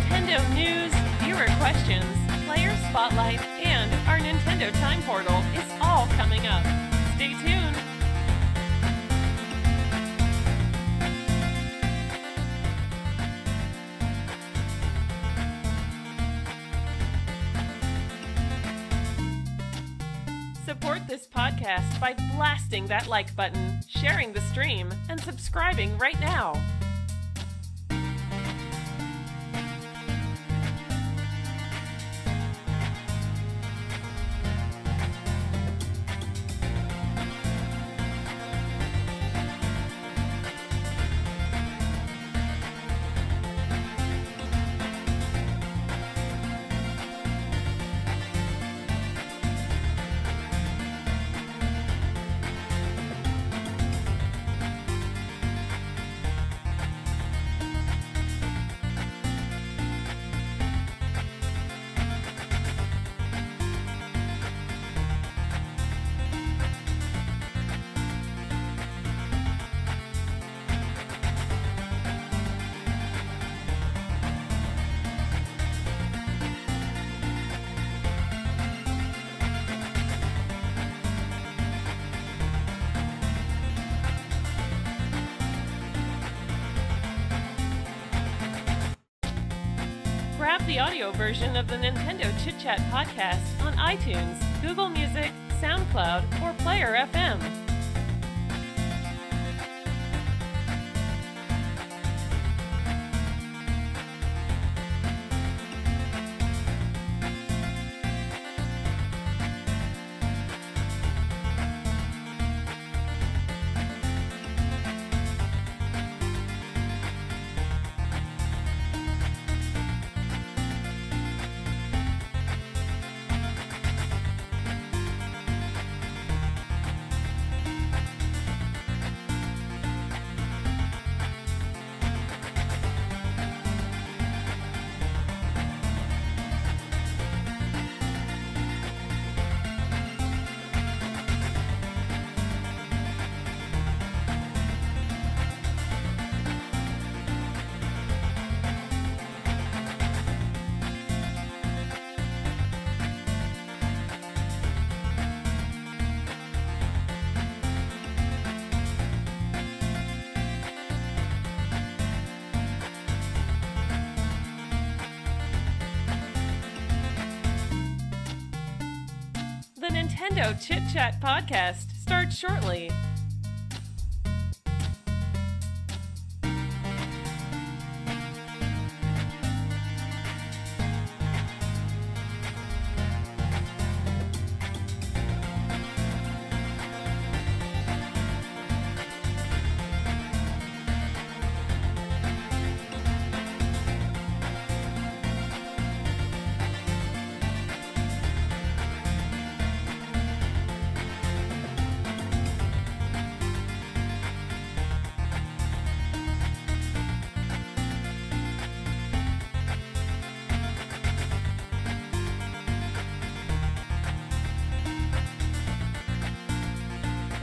Nintendo news, viewer questions, player spotlight, and our Nintendo Time Portal is all coming up. Stay tuned. Support this podcast by blasting that like button, sharing the stream, and subscribing right now. Grab the audio version of the Nintendo Chit Chat podcast on iTunes, Google Music, SoundCloud, or Player FM. The Nintendo Chit Chat podcast starts shortly.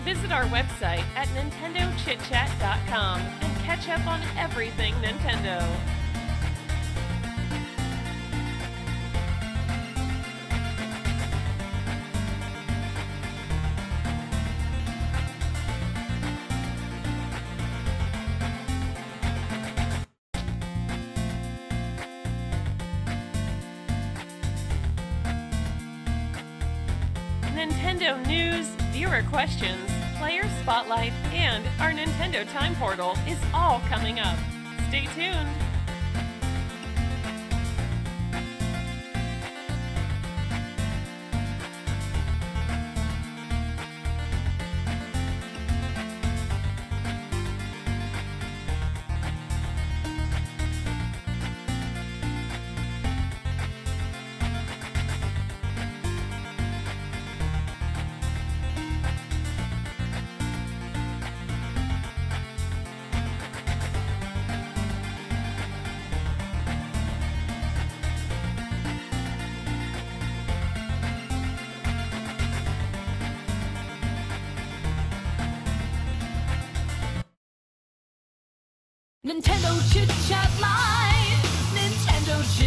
Visit our website at nintendochitchat.com and catch up on everything Nintendo. Nintendo news, viewer questions, player spotlight, and our Nintendo Time Portal is all coming up. Stay tuned. Nintendo Chit Chat Live! Nintendo Chit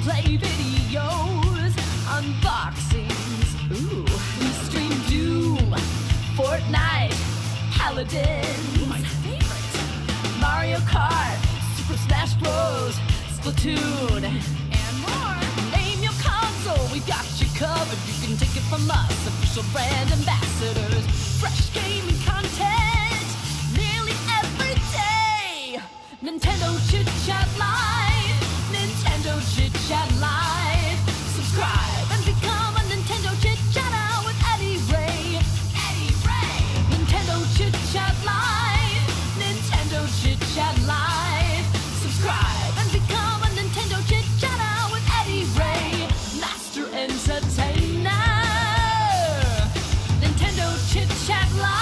gameplay videos, unboxings. Ooh, we stream Doom, Fortnite, Paladins, my favorite, Mario Kart, Super Smash Bros, Splatoon, and more. Name your console, we got you covered. You can take it from us, official brand ambassadors. Fresh gaming content, nearly every day. Nintendo Chit Chat Live, Nintendo Chit Chat Live. Subscribe and become a Nintendo Chit Chatter with Eddie Ray. Eddie Ray. Nintendo Chit Chat Live, Nintendo Chit Chat Live. Subscribe and become a Nintendo Chit Chatter with Eddie Ray. Master Entertainer. Nintendo Chit Chat Live.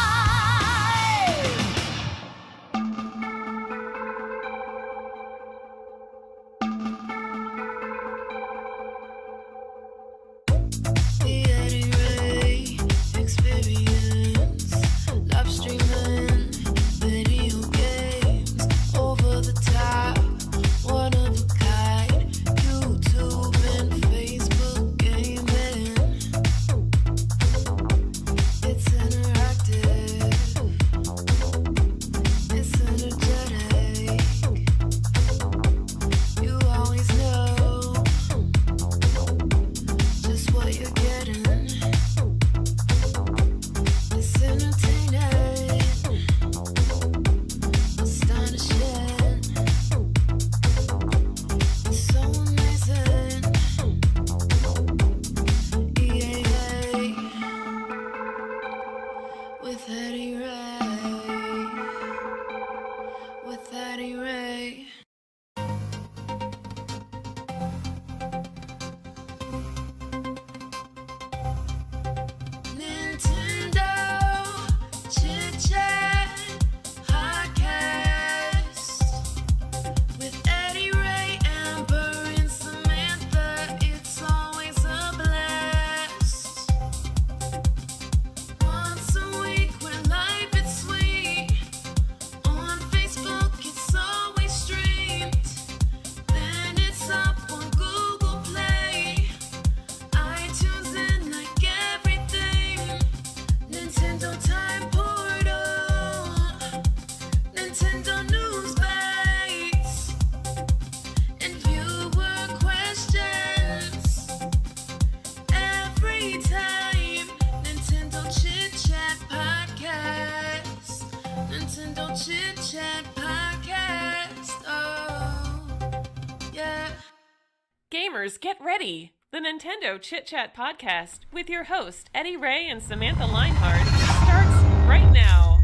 The Eddie Ray experience, live streaming video games, over the top, one of a kind, YouTube and Facebook gaming. It's interactive, it's energetic. You always know just what you're getting. It's entertaining, astonishing. It's so amazing. EAA with Eddie Ray. With Eddie Ray. Nintendo Chit Chat Podcast with Eddie Ray, Amber, and Samantha. It's always a blast. Once a week, we're live, it's sweet. On Facebook, it's always streamed. Then it's up on Google Play, iTunes, and like everything. Nintendo Time Portal, Nintendo News Bites, and viewer questions. Every time, Nintendo Chit Chat Podcast, Nintendo Chit Chat Podcast. Oh, yeah. Gamers, get ready! The Nintendo Chit Chat Podcast with your host, Eddie Ray and Samantha Linehart, starts right now.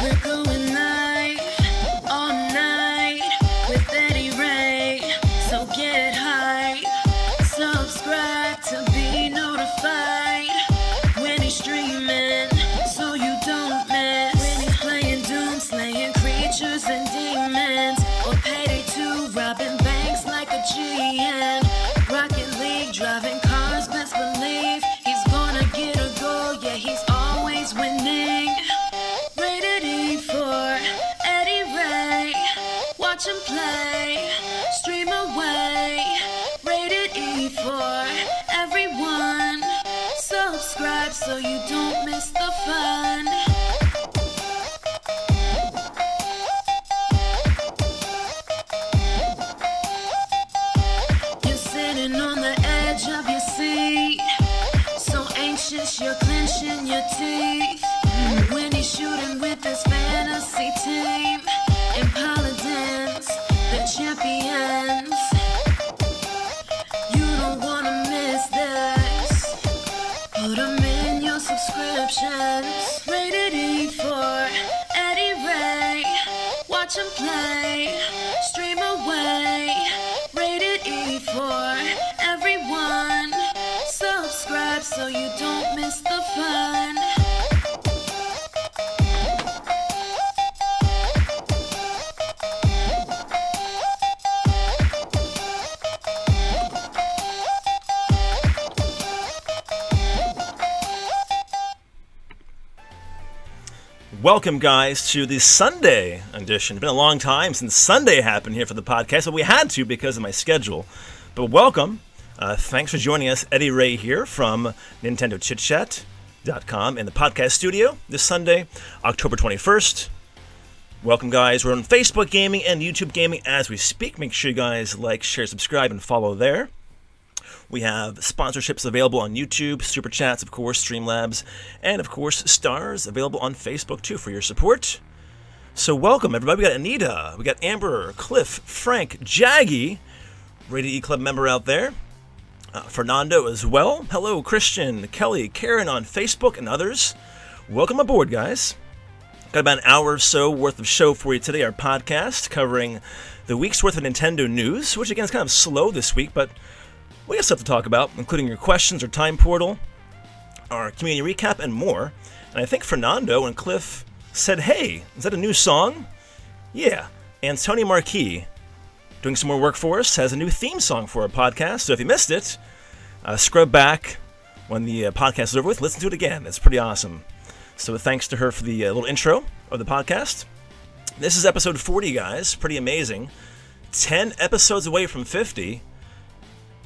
We're going live all night with Eddie Ray, so get hype. Subscribe to be notified when he's streaming, so you don't miss. When he's playing Doom, slaying creatures and demons, or Payday 2, robbing banks like a GN. Rocket League, driving cars, best believe he's gonna get a goal. Yeah, he's always winning. Rated E for Eddie Ray. Watch him play, stream away. Rated E for everyone. Subscribe so you don't miss the fun. You're sitting on the edge of your seat, so anxious you're clenching your teeth. When he's shooting with his fantasy team and Paladins, the champions. Welcome, guys, to the Sunday edition. It's been a long time since Sunday happened here for the podcast, but we had to because of my schedule. But welcome. Thanks for joining us. Eddie Ray here from NintendoChitChat.com in the podcast studio this Sunday, October 21st. Welcome, guys. We're on Facebook Gaming and YouTube Gaming as we speak. Make sure you guys like, share, subscribe, and follow there. We have sponsorships available on YouTube, Super Chats, of course, Streamlabs, and, of course, stars available on Facebook, too, for your support. So welcome, everybody. We got Anita, we got Amber, Cliff, Frank, Jaggy, Rated E Club member out there, Fernando as well. Hello, Christian, Kelly, Karen on Facebook, and others. Welcome aboard, guys. Got about an hour or so worth of show for you today, our podcast, covering the week's worth of Nintendo news, which, again, is kind of slow this week, but we have stuff to talk about, including your questions, our time portal, our community recap, and more. And I think Fernando and Cliff said, hey, is that a new song? Yeah. And Tony Marquis, doing some more work for us, has a new theme song for our podcast. So if you missed it, scrub back when the podcast is over with. Listen to it again. It's pretty awesome. So thanks to her for the little intro of the podcast. This is episode 40, guys. Pretty amazing. 10 episodes away from 50.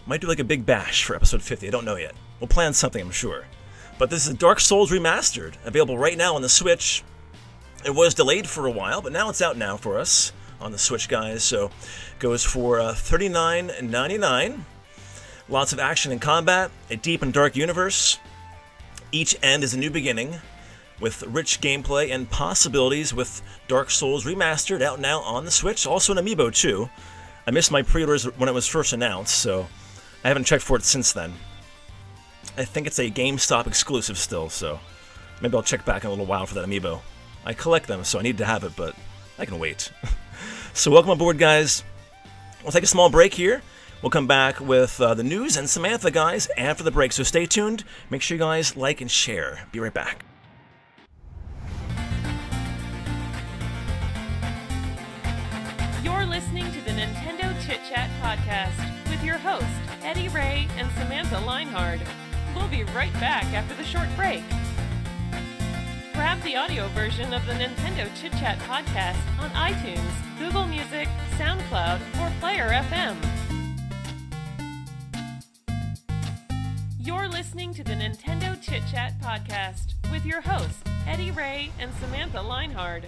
Might do like a big bash for episode 50. I don't know yet. We'll plan something, I'm sure. But this is Dark Souls Remastered, available right now on the Switch. It was delayed for a while, but now it's out now for us on the Switch, guys. So it goes for $39.99. Lots of action and combat, a deep and dark universe. Each end is a new beginning, with rich gameplay and possibilities with Dark Souls Remastered out now on the Switch. Also an amiibo, too. I missed my pre-orders when it was first announced, so I haven't checked for it since then. I think it's a GameStop exclusive still, so maybe I'll check back in a little while for that amiibo. I collect them, so I need to have it, but I can wait. So welcome aboard, guys. We'll take a small break here. We'll come back with the news and Samantha, guys, after the break, so stay tuned. Make sure you guys like and share. Be right back. You're listening to the Nintendo Chit Chat podcast with your host, Eddie Ray and Samantha Linehard. We'll be right back after the short break. Grab the audio version of the Nintendo Chit Chat podcast on iTunes, Google Music, SoundCloud, or Player FM. You're listening to the Nintendo Chit Chat podcast with your hosts, Eddie Ray and Samantha Linehard.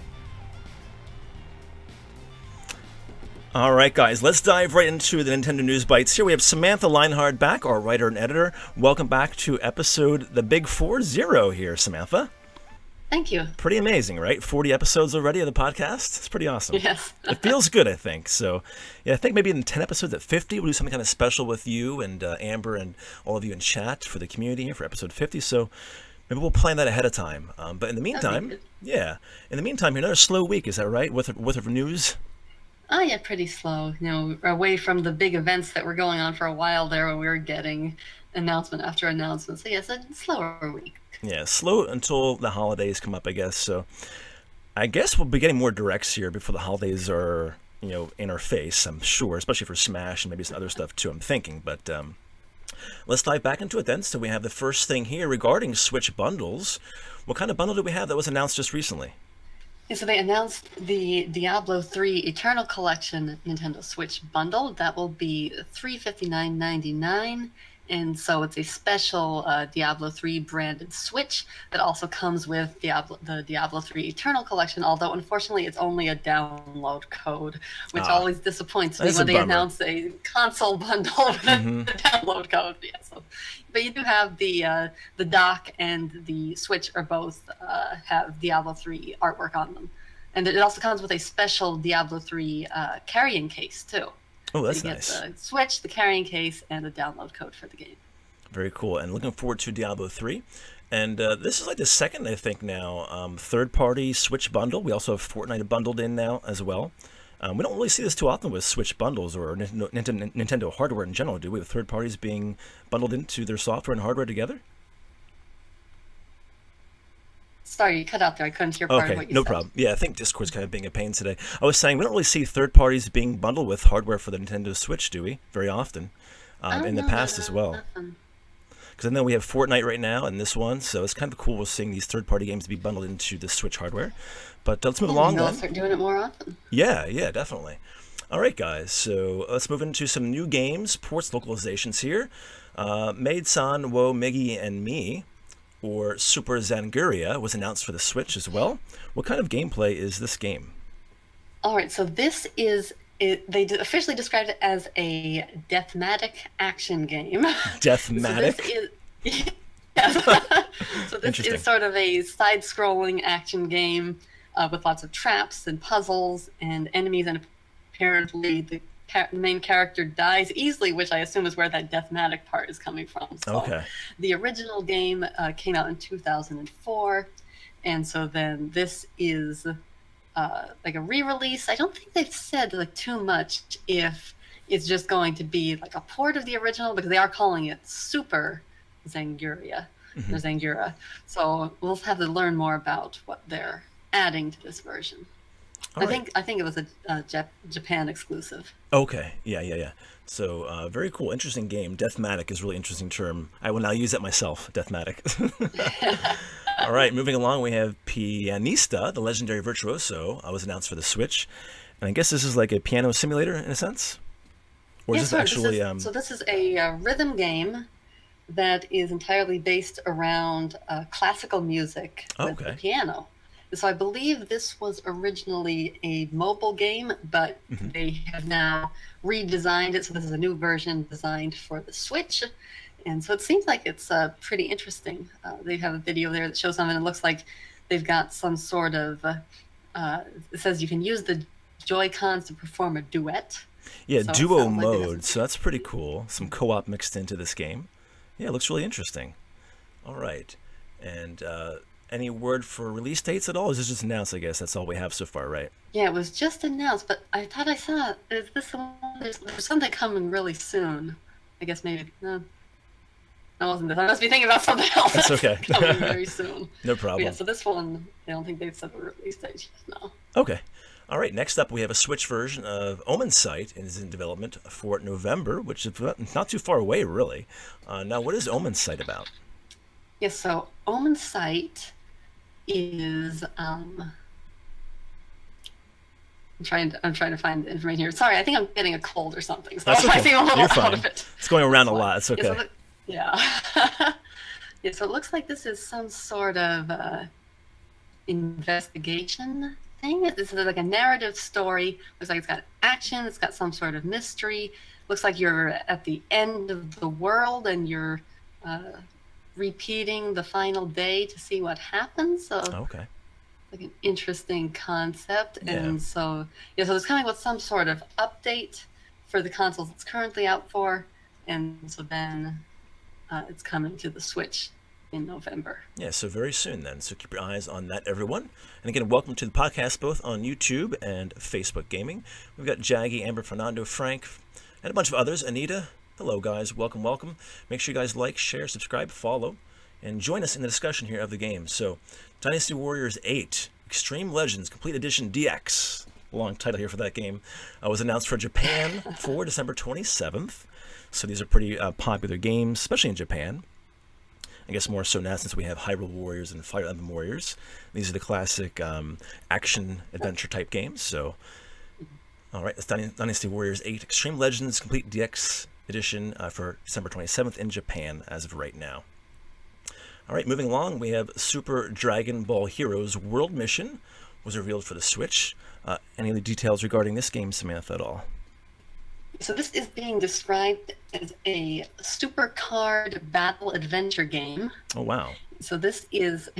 Alright, guys, let's dive right into the Nintendo News Bites. Here we have Samantha Linehard back, our writer and editor. Welcome back to episode the Big 40 here, Samantha. Thank you. Pretty amazing, right? 40 episodes already of the podcast. It's pretty awesome. Yes. It feels good, I think. So, yeah, I think maybe in 10 episodes at 50, we'll do something kind of special with you and Amber and all of you in chat for the community here for episode 50. So maybe we'll plan that ahead of time. But in the meantime, yeah. In the meantime, another slow week, is that right? With news? Oh, yeah, pretty slow. You know, away from the big events that were going on for a while there when we were getting announcement after announcement. So, yes, a slower week. Yeah, slow until the holidays come up, I guess. So I guess we'll be getting more directs here before the holidays are, you know, in our face, I'm sure, especially for Smash and maybe some other stuff, too, I'm thinking. But let's dive back into it then. So we have the first thing here regarding Switch bundles. What kind of bundle do we have that was announced just recently? Yeah, so they announced the Diablo 3 Eternal Collection Nintendo Switch bundle. That will be $359.99. And so it's a special Diablo 3 branded Switch that also comes with the Diablo 3 Eternal Collection, although unfortunately it's only a download code, which always disappoints me when they announce a console bundle with a download code. Yeah, so, but you do have the dock and the Switch are both have Diablo 3 artwork on them. And it also comes with a special Diablo 3 carrying case, too. Oh, that's so you nice. Get the Switch, the carrying case, and a download code for the game. Very cool. And looking forward to Diablo 3. And this is like the second, I think, now, third-party Switch bundle. We also have Fortnite bundled in now as well. We don't really see this too often with Switch bundles or Nintendo hardware in general, do we? With third parties being bundled into their software and hardware together? Sorry, you cut out there. I couldn't hear part of what you said. No problem. Yeah, I think Discord's kind of being a pain today. I was saying we don't really see third parties being bundled with hardware for the Nintendo Switch, do we? Very often. In the past as well. Because I know we have Fortnite right now and this one, so it's kind of cool seeing these third-party games be bundled into the Switch hardware. But let's move along They'll then. start doing it more often. Yeah, definitely. All right, guys, so let's move into some new games, ports localizations here. Maid-san wo Migi and Me, or Super Zanguria, was announced for the Switch as well. What kind of gameplay is this game? All right, so this is they officially described it as a deathmatic action game. Deathmatic? So this is sort of a side-scrolling action game with lots of traps and puzzles and enemies, and apparently the main character dies easily, which I assume is where that deathmatic part is coming from. So Okay. The original game came out in 2004, and so then this is like a re-release. I don't think they've said like too much if it's just going to be like a port of the original, because they are calling it Super Zanguria or Zangura. So we'll have to learn more about what they're adding to this version. I think it was a Japan exclusive. Okay, yeah. So very cool, interesting game. Deathmatic is a really interesting term. I will now use that myself. Deathmatic. All right, moving along, we have Pianista, the legendary virtuoso, was announced for the Switch, and I guess this is like a piano simulator in a sense, or is this actually? So this is a rhythm game that is entirely based around classical music with the piano. So I believe this was originally a mobile game, but they have now redesigned it. So this is a new version designed for the Switch. And so it seems like it's pretty interesting. They have a video there that shows them, and it looks like they've got some sort of, it says you can use the Joy-Cons to perform a duet. Yeah, so duo mode. So that's pretty cool. Some co-op mixed into this game. Yeah, it looks really interesting. All right. And any word for release dates at all? Is this just announced, I guess? That's all we have so far, right? Yeah, it was just announced, but I thought I saw, is this the one? There's something coming really soon. I guess maybe, no. That wasn't this. I must be thinking about something else. That's okay. Coming very soon. No problem. But yeah, so this one, I don't think they've set the release date yet, no. Okay. All right, next up we have a Switch version of Omen Sight, and is in development for November, which is not too far away, really. Now, what is Omen Sight about? Yes, so Omen Sight is I'm trying to find the information here. Sorry, I think I'm getting a cold or something. So That's okay. I seem a little You're out fine. of it. It's going around a lot. It's okay. Yeah. Yeah, so it looks like this is some sort of investigation thing. This is like a narrative story. Looks like it's got action. It's got some sort of mystery. Looks like you're at the end of the world and you're repeating the final day to see what happens. So Okay. like an interesting concept. Yeah. And so so it's coming with some sort of update for the consoles it's currently out for, and so then it's coming to the Switch in November. Yeah, so very soon then. So keep your eyes on that, everyone. And again, welcome to the podcast, both on YouTube and Facebook Gaming. We've got Jaggy, Amber, Fernando, Frank, and a bunch of others. Anita, hello, guys. Welcome. Make sure you guys like, share, subscribe, follow, and join us in the discussion here of the game. So, Dynasty Warriors 8, Extreme Legends, Complete Edition DX, long title here for that game, was announced for Japan for December 27th. So these are pretty popular games, especially in Japan. I guess more so now since we have Hyrule Warriors and Fire Emblem Warriors. These are the classic action adventure type games. So, all right, that's Dynasty Warriors 8 Extreme Legends Complete DX Edition for December 27th in Japan as of right now. All right, moving along, we have Super Dragon Ball Heroes World Mission was revealed for the Switch. Any other details regarding this game, Samantha, at all? So this is being described as a super card battle adventure game. Oh, wow. So this is,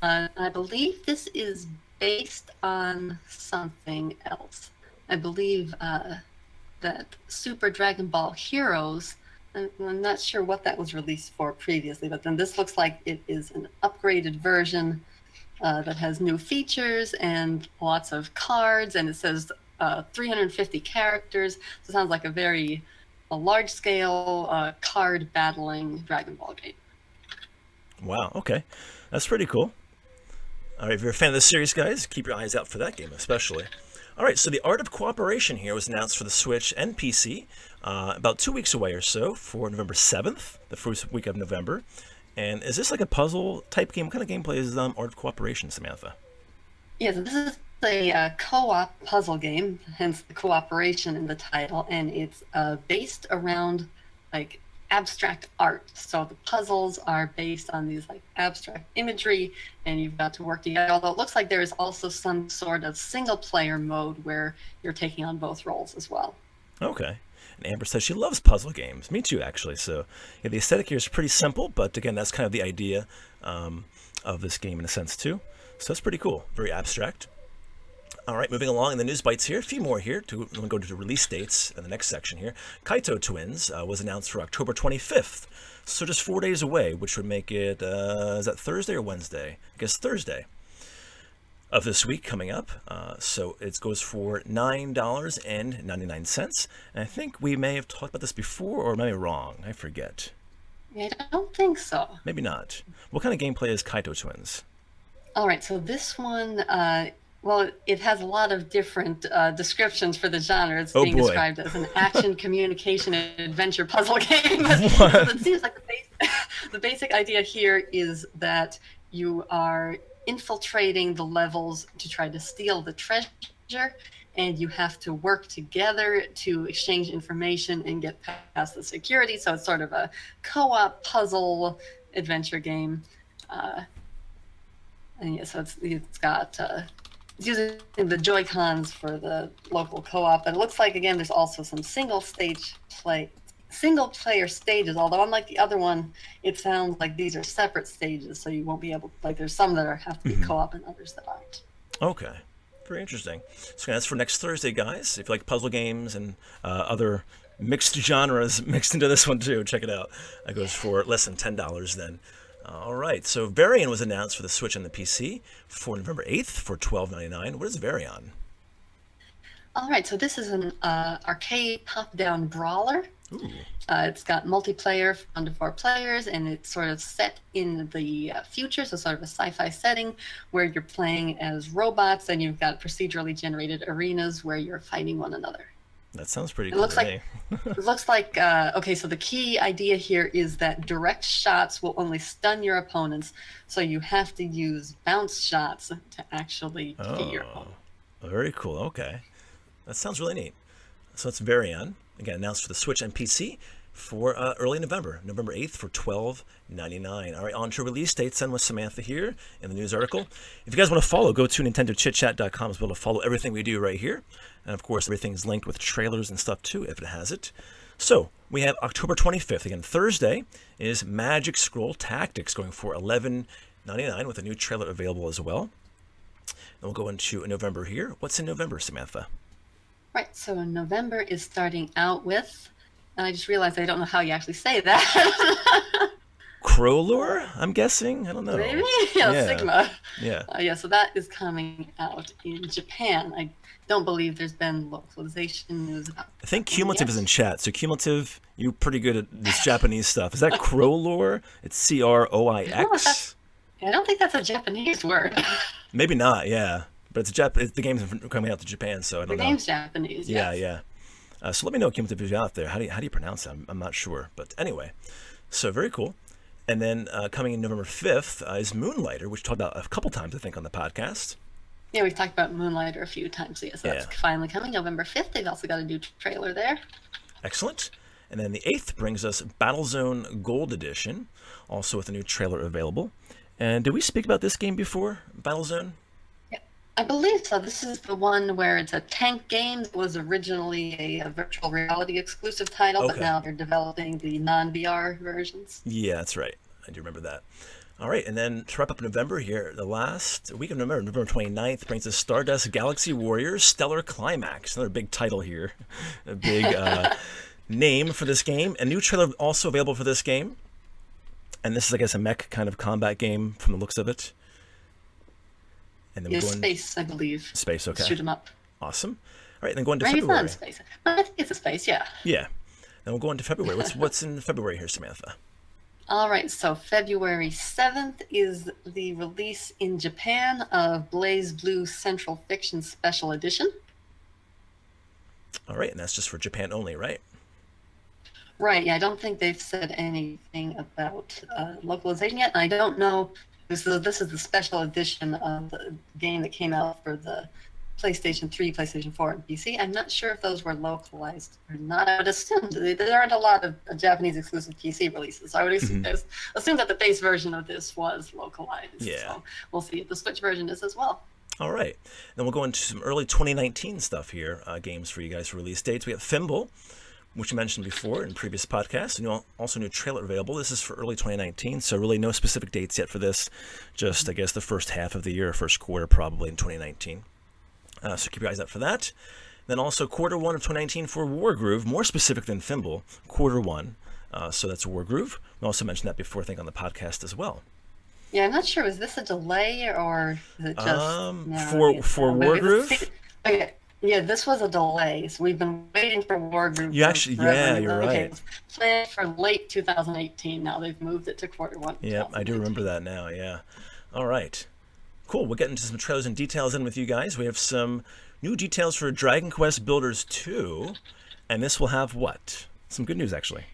I believe this is based on something else. I believe that Super Dragon Ball Heroes, I'm not sure what that was released for previously, but then this looks like it is an upgraded version that has new features and lots of cards, and it says 350 characters. So it sounds like a large-scale card battling Dragon Ball game. Wow, okay. That's pretty cool. All right, if you're a fan of the series, guys, keep your eyes out for that game especially. All right, so the Art of Cooperation here was announced for the Switch and PC about 2 weeks away or so for November 7th, the first week of November. And is this like a puzzle type game? What kind of gameplay is Art of Cooperation, Samantha? Yeah, so this is a co-op puzzle game, hence the cooperation in the title, and it's based around like abstract art. So the puzzles are based on these like abstract imagery, and you've got to work together. Although it looks like there is also some sort of single-player mode where you're taking on both roles as well. Okay. And Amber says she loves puzzle games. Me too, actually. So yeah, the aesthetic here is pretty simple, but again, that's kind of the idea of this game in a sense too. So that's pretty cool. Very abstract. All right, moving along in the news bites here. A few more here. We'll go to the release dates in the next section here. Kaito Twins was announced for October 25th. So just 4 days away, which would make it, is that Thursday or Wednesday? I guess Thursday of this week coming up. So it goes for $9.99. And I think we may have talked about this before, or maybe wrong. I forget. I don't think so. Maybe not. What kind of gameplay is Kaito Twins? All right, so this one, well, it has a lot of different descriptions for the genre. It's being described as an action, communication, and adventure puzzle game. So it seems like the basic idea here is that you are infiltrating the levels to try to steal the treasure, and you have to work together to exchange information and get past the security. So it's sort of a co-op puzzle adventure game. And yeah, so it's got it's using the Joy-Cons for the local co-op, and it looks like again there's also some single player stages. Although unlike the other one, it sounds like these are separate stages, so you won't be able like there's some that have to be co-op and others that aren't. Okay, very interesting. So that's for next Thursday, guys. If you like puzzle games and other mixed genres mixed into this one too, check it out. It goes for less than $10 then. All right, so Varian was announced for the Switch and the PC for November 8th for $12.99. What is Varian? All right, so this is an arcade top-down brawler. It's got multiplayer for 1 to 4 players, and it's sort of set in the future, so sort of a sci-fi setting where you're playing as robots, and you've got procedurally generated arenas where you're fighting one another. That sounds pretty cool. It looks like okay, so the key idea here is that direct shots will only stun your opponents, so you have to use bounce shots to actually defeat your opponent. Very cool. Okay. That sounds really neat. So it's Varian, again, announced for the Switch and PC for early November, November 8th for $12.99. All right, on to release dates then with Samantha here in the news article. If you guys want to follow, go to NintendoChitChat.com to be able to follow everything we do right here. And of course, everything's linked with trailers and stuff too, if it has it. So we have October 25th, again, Thursday, is Magic Scroll Tactics going for $11.99 with a new trailer available as well. Then we'll go into November here. What's in November, Samantha? Right, so November is starting out with, and I just realized I don't know how you actually say that. Crowlure, I'm guessing? I don't know. Maybe? Yeah, Sigma. Yeah. Yeah, so that is coming out in Japan. I don't believe there's been localization news about I think Cumulative is in chat. So Cumulative, you're pretty good at this Japanese stuff. Is that Crowlure? It's C-R-O-I-X? I don't think that's a Japanese word. Maybe not, yeah. But it's the game's coming out to Japan, so I don't know. The game's Japanese, yeah. yes. Yeah. So let me know, Cumulative, if you're out there. How do you pronounce it? I'm not sure. But anyway, so very cool. And then coming in November 5th is Moonlighter, which we talked about a couple times, I think, on the podcast. Yeah, we've talked about Moonlighter a few times. So yes, that's finally coming November 5th. They've also got a new trailer there. Excellent. And then the 8th brings us Battlezone Gold Edition, also with a new trailer available. And did we speak about this game before, Battlezone? I believe so. This is the one where it's a tank game. It was originally a virtual reality exclusive title, but now they're developing the non-VR versions. Yeah, that's right. I do remember that. All right, and then to wrap up November here, the last week of November, November 29th, brings us Stardust Galaxy Warriors Stellar Climax. Another big title here. A big name for this game. A new trailer also available for this game. And this is, I guess, a mech kind of combat game from the looks of it. And then space, I believe. Space, okay. Shoot 'em up. Awesome. All right, then go into February. It's not space. I think it's a space, yeah. Yeah. Then we'll go into February. What's in February here, Samantha? All right, so February 7th is the release in Japan of Blaze Blue Central Fiction Special Edition. All right, and that's just for Japan only, right? Right, yeah, I don't think they've said anything about localization yet. And I don't know, this is the special edition of the game that came out for the PlayStation 3, PlayStation 4, and PC. I'm not sure if those were localized or not. I would assume there aren't a lot of Japanese exclusive PC releases. So I would assume that the base version of this was localized. Yeah. So we'll see if the Switch version is as well. All right. Then we'll go into some early 2019 stuff here, games for you guys for release dates. We have Thimble, which you mentioned before in previous podcasts, and also a new trailer available. This is for early 2019, so really no specific dates yet for this. Just, I guess, the first half of the year, first quarter probably in 2019. So keep your eyes out for that. Then also quarter 1 of 2019 for Wargroove, more specific than Thimble, quarter 1. So that's Wargroove. We also mentioned that before, I think, on the podcast as well. Yeah, I'm not sure. Is this a delay or is it just for Wargroove? Okay. Yeah, this was a delay. So we've been waiting for Wargroove. You actually, yeah, you're right. It was planned for late 2018. Now they've moved it to quarter 1. Yeah, I do remember that now. Yeah. All right. Cool. We'll get into some trailers and details in with you guys. We have some new details for Dragon Quest Builders 2, and this will have what? Some good news, actually.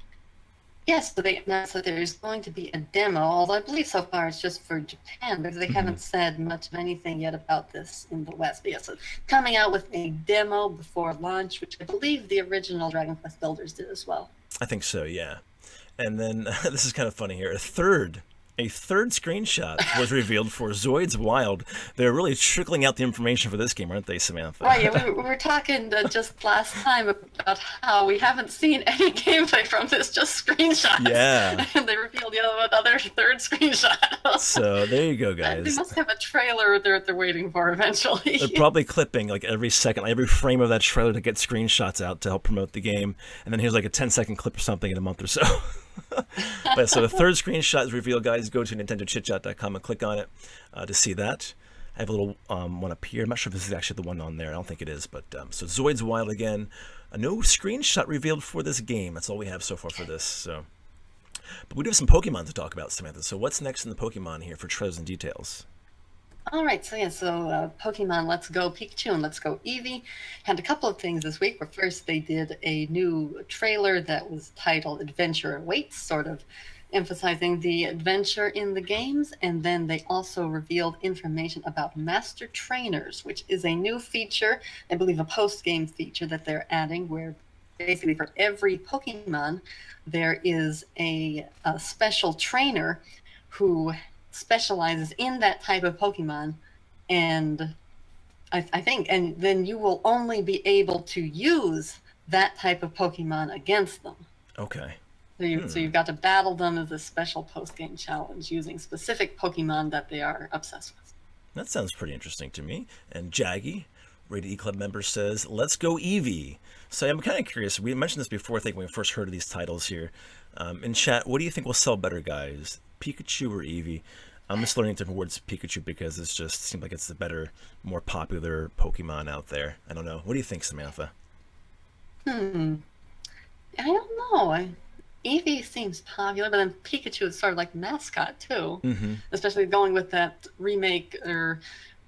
Yes, so they announced that there's going to be a demo, although I believe so far it's just for Japan, because they haven't said much of anything yet about this in the West. But yeah, so coming out with a demo before launch, which I believe the original Dragon Quest Builders did as well. I think so, yeah. And then, this is kind of funny here, a third screenshot was revealed for Zoids Wild. They're really trickling out the information for this game, aren't they, Samantha? Right, yeah, we were talking just last time about how we haven't seen any gameplay from this, just screenshots. Yeah. And they revealed another third screenshot. So there you go, guys. They must have a trailer they're waiting for eventually. They're probably clipping like every second, like every frame of that trailer to get screenshots out to help promote the game. And then here's like a 10-second clip or something in a month or so. But so the third screenshot is revealed, guys. Go to NintendoChitChat.com and click on it to see that. I have a little one up here. I'm not sure if this is actually the one on there. I don't think it is. But so Zoids Wild again. A new screenshot revealed for this game. That's all we have so far for this. So, but we do have some Pokemon to talk about, Samantha. So what's next in the Pokemon here for trailers and details? All right, so yeah, Pokemon Let's Go Pikachu and Let's Go Eevee had a couple of things this week. Where first they did a new trailer that was titled Adventure Awaits, sort of emphasizing the adventure in the games, and then they also revealed information about Master Trainers, which is a new feature, I believe a post-game feature that they're adding, where basically for every Pokemon there is a special trainer who specializes in that type of Pokemon, and I think, and then you will only be able to use that type of Pokemon against them. Okay. So you've got to battle them as a special post-game challenge using specific Pokemon that they are obsessed with. That sounds pretty interesting to me. And Jaggy, Rated E Club member, says, "Let's go Eevee." So I'm kind of curious. We mentioned this before, I think, when we first heard of these titles here. In chat, what do you think will sell better, guys? Pikachu or Eevee? I'm just learning different words Pikachu because it just seems like it's the better, more popular Pokemon out there. I don't know. What do you think, Samantha? I don't know. Eevee seems popular, but then Pikachu is sort of like mascot too. Especially going with that remake or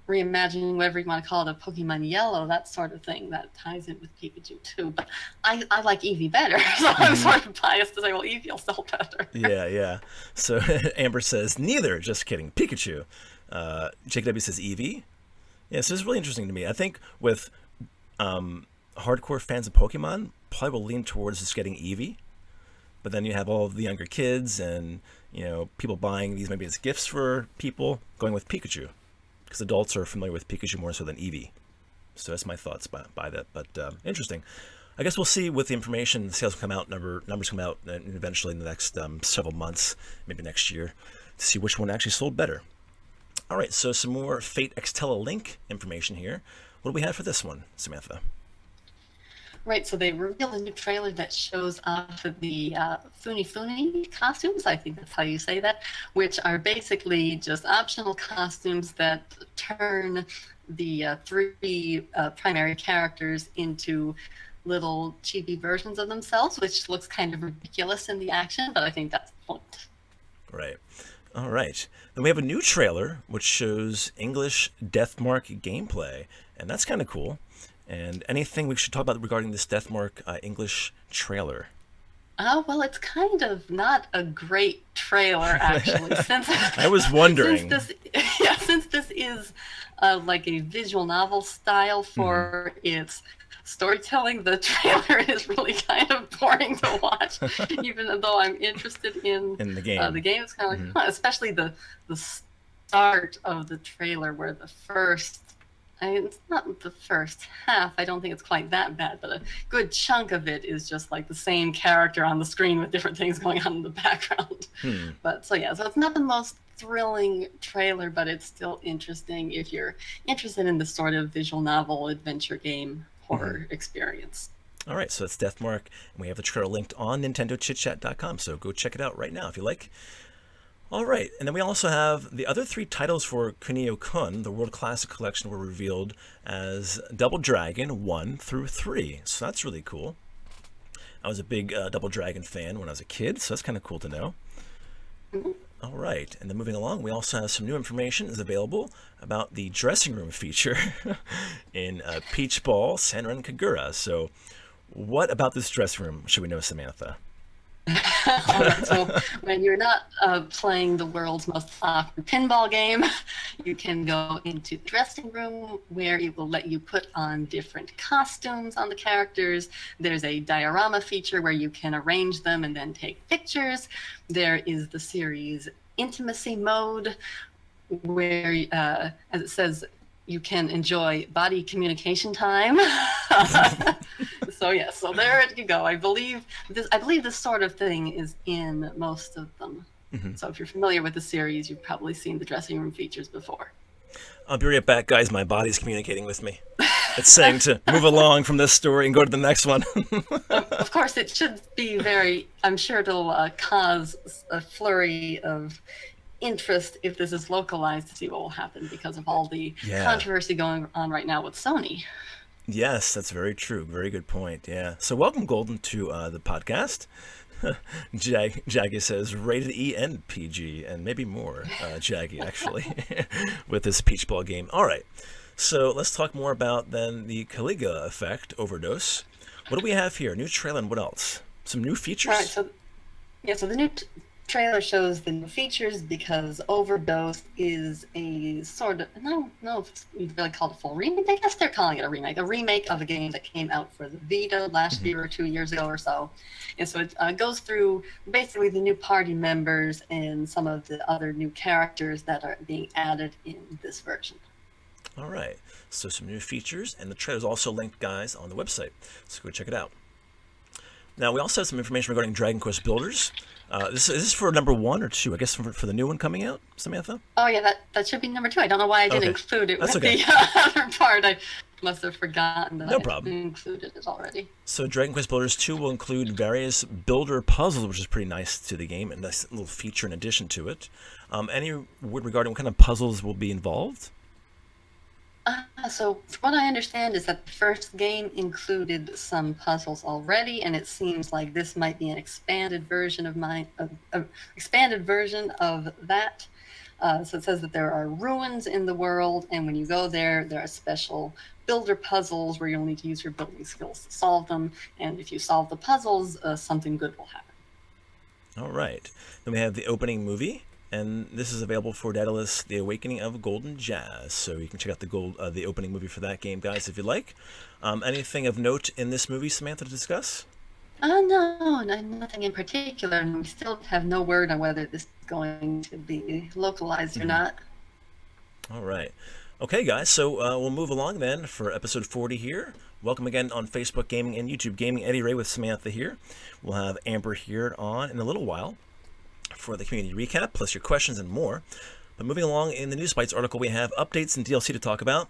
reimagining, whatever you want to call it, of Pokemon Yellow, that sort of thing that ties in with Pikachu too. But I like Eevee better, so I'm sort of biased to say, well, Eevee will sell better. Yeah. So Amber says, neither. Just kidding. Pikachu. Jake W says Eevee. Yeah, so it's really interesting to me. I think with hardcore fans of Pokemon, probably will lean towards just getting Eevee. But then you have all of the younger kids and, people buying these maybe as gifts for people, going with Pikachu. Because adults are familiar with Pikachu more so than Eevee. So that's my thoughts by that. But interesting. I guess we'll see with the information. The sales come out, numbers come out eventually in the next several months, maybe next year, to see which one actually sold better. All right, so some more Fate Extella Link information here. What do we have for this one, Samantha? Right, so they revealed a new trailer that shows off of the Funi costumes, I think that's how you say that, which are basically just optional costumes that turn the three primary characters into little chibi versions of themselves, which looks kind of ridiculous in the action, but I think that's the point. Right. All right. Then we have a new trailer which shows English Deathmark gameplay, and that's kind of cool. And anything we should talk about regarding this Deathmark English trailer? Well, it's kind of not a great trailer, actually. Since I was wondering. Since this is like a visual novel style for its storytelling, the trailer is really kind of boring to watch, even though I'm interested in the game. The game is kind of like, especially the start of the trailer, where the first. It's not the first half. I don't think it's quite that bad, but a good chunk of it is just like the same character on the screen with different things going on in the background. But so it's not the most thrilling trailer, but it's still interesting if you're interested in this sort of visual novel adventure game horror experience. All right, so that's Deathmark, and we have the trailer linked on NintendoChitChat.com, so go check it out right now if you like. All right, and then we also have the other 3 titles for Kunio-kun, the World Classic Collection, were revealed as Double Dragon 1 through 3. So that's really cool. I was a big Double Dragon fan when I was a kid, so that's kind of cool to know. All right, and then moving along, we also have some new information is available about the dressing room feature in Peach Ball, Senran Kagura. So what about this dressing room should we know, Samantha? All right, so when you're not playing the world's most awkward pinball game, you can go into the dressing room where it will let you put on different costumes on the characters. There's a diorama feature where you can arrange them and then take pictures. There is the series intimacy mode where, as it says, you can enjoy body communication time. So there you go. I believe this sort of thing is in most of them. So if you're familiar with the series, you've probably seen the dressing room features before. I'll be right back, guys. My body's communicating with me. It's saying to move along from this story and go to the next one. Of course, it should be I'm sure it'll cause a flurry of interest if this is localized to see what will happen because of all the controversy going on right now with Sony. Yes, that's very true. Very good point. Yeah. So welcome, Golden, to the podcast. Jaggy says rated E and PG, and maybe more, Jaggy, actually, with this Peach Ball game. All right. So let's talk more about then the Caliga effect overdose. What do we have here? New trailer and what else? Some new features? All right. So the new trailer shows the new features because Overdose is a sort of, I don't know if it's really called a full remake. I guess they're calling it a remake of a game that came out for the Vita last year or 2 years ago or so. And so it goes through basically the new party members and some of the other new characters that are being added in this version. All right, so some new features, and the trailer is also linked, guys, on the website. So go check it out. Now, we also have some information regarding Dragon Quest Builders. Is this for number 1 or 2? I guess for the new one coming out, Samantha? Oh, yeah, that should be number 2. I don't know why I didn't include it with the other part. I must have forgotten that I included it already. So Dragon Quest Builders 2 will include various builder puzzles, which is pretty nice to the game, and a nice little feature in addition to it. Any word regarding what kind of puzzles will be involved? So what I understand is that the first game included some puzzles already, and it seems like this might be an expanded version of that. So it says that there are ruins in the world, and when you go there, there are special builder puzzles where you'll need to use your building skills to solve them, and if you solve the puzzles, something good will happen. All right. Then we have the opening movie. And this is available for Daedalus, The Awakening of Golden Jazz. So you can check out the opening movie for that game, guys, if you like. Anything of note in this movie, Samantha, to discuss? No, nothing in particular. And we still have no word on whether this is going to be localized or not. All right. Okay, guys, so we'll move along then for episode 40 here. Welcome again on Facebook Gaming and YouTube Gaming. Eddie Ray with Samantha here. We'll have Amber here on in a little while for the community recap, plus your questions and more. But moving along in the News Bites article, we have updates and DLC to talk about.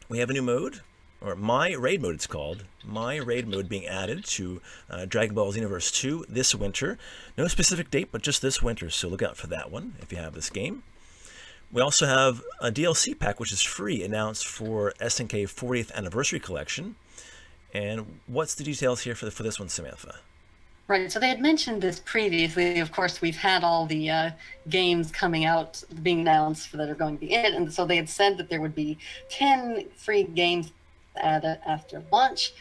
We have a new mode, or My Raid Mode it's called. My Raid Mode being added to Dragon Ball Xenoverse 2 this winter. No specific date, but just this winter, so look out for that one if you have this game. We also have a DLC pack, which is free, announced for SNK 40th Anniversary Collection. And what's the details here for this one, Samantha? Right, so they had mentioned this previously. Of course, we've had all the games coming out, being announced that are going to be in it, and so they had said that there would be 10 free games after launch.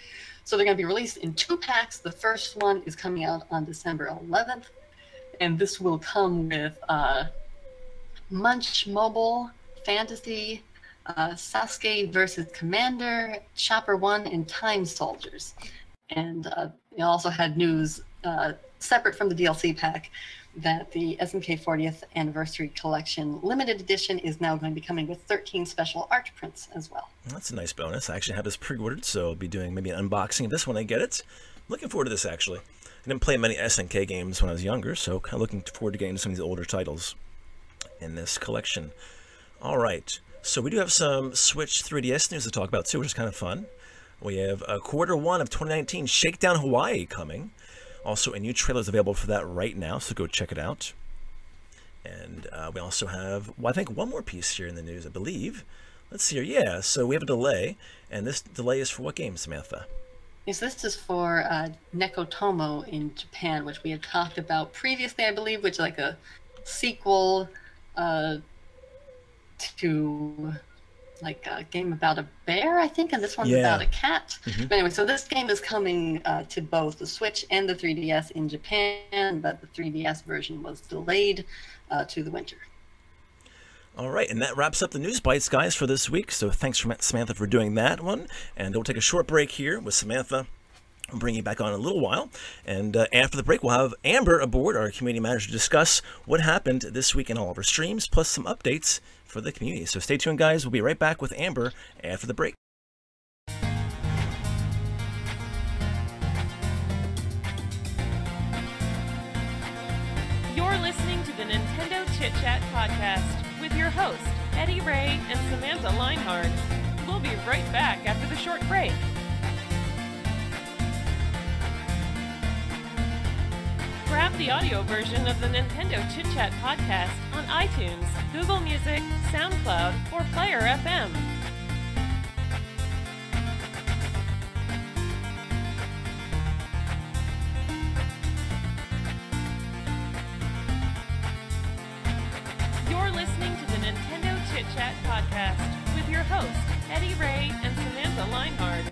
So they're going to be released in 2 packs. The first one is coming out on December 11th, and this will come with Munch Mobile, Fantasy, Sasuke versus Commander, Chopper 1, and Time Soldiers. And we also had news separate from the DLC pack that the SNK 40th Anniversary Collection Limited Edition is now going to be coming with 13 special art prints as well. That's a nice bonus. I actually have this pre-ordered, so I'll be doing maybe an unboxing of this when I get it. Looking forward to this, actually. I didn't play many SNK games when I was younger, so kind of looking forward to getting some of these older titles in this collection. All right, so we do have some Switch 3DS news to talk about, too, which is kind of fun. We have Q1 of 2019 Shakedown Hawaii coming. Also, a new trailer is available for that right now, so go check it out. And we also have, well, I think one more piece here in the news, I believe. Let's see here. Yeah, so we have a delay, and this delay is for what game, Samantha? Yes, this is for Nekotomo in Japan, which we had talked about previously, I believe, which is like a sequel to like a game about a bear, I think, and this one's about a cat. But anyway, so this game is coming to both the Switch and the 3DS in Japan, but the 3DS version was delayed to the winter. All right, and that wraps up the News Bites, guys, for this week. So thanks, Samantha, for doing that one. And we'll take a short break here with Samantha. We'll bring you back on in a little while. And after the break, we'll have Amber aboard, our community manager, to discuss what happened this week in all of our streams, plus some updates for the community. So stay tuned, guys. We'll be right back with Amber after the break. You're listening to the Nintendo Chit Chat podcast with your hosts, Eddy Ray and Samantha Linehard. We'll be right back after the short break. Grab the audio version of the Nintendo Chit Chat podcast on iTunes, Google Music, SoundCloud, or Player FM. You're listening to the Nintendo Chit Chat podcast with your hosts, Eddy Ray and Samantha Linehard.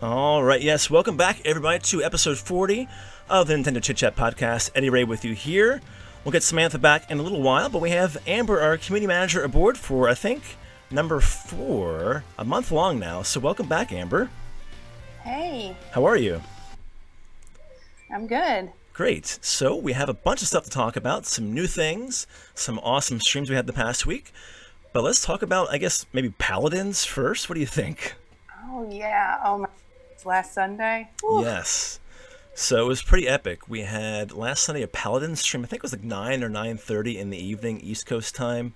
All right, yes, welcome back, everybody, to episode 40 of the Nintendo Chit Chat podcast. Eddy Ray with you here. We'll get Samantha back in a little while, but we have Amber, our community manager, aboard for, I think, number 4, a month long now. So welcome back, Amber. Hey. How are you? I'm good. Great. So we have a bunch of stuff to talk about, some new things, some awesome streams we had the past week. But let's talk about, I guess, maybe Paladins first. What do you think? Oh, yeah. Oh, my. Last Sunday? Woo. Yes. So it was pretty epic. We had last Sunday a Paladin stream. I think it was like 9 or 9:30 in the evening, East Coast time.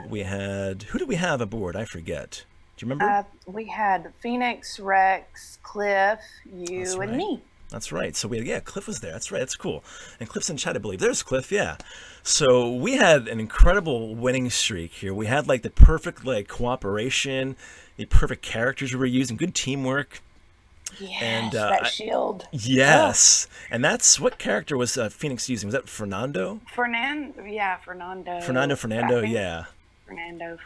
We had, who did we have aboard? I forget. Do you remember? We had Phoenix, Rex, Cliff, you, and me. That's right. So we had, yeah, Cliff was there. That's right. That's cool. And Cliff's in chat, I believe. There's Cliff, yeah. So we had an incredible winning streak here. We had like the perfect like cooperation, the perfect characters we were using, good teamwork. Yes, and that shield. Yes. Oh. And that's, what character was Phoenix using? Was that Fernando? Fernando, yeah. Fernando, yeah. Fernando.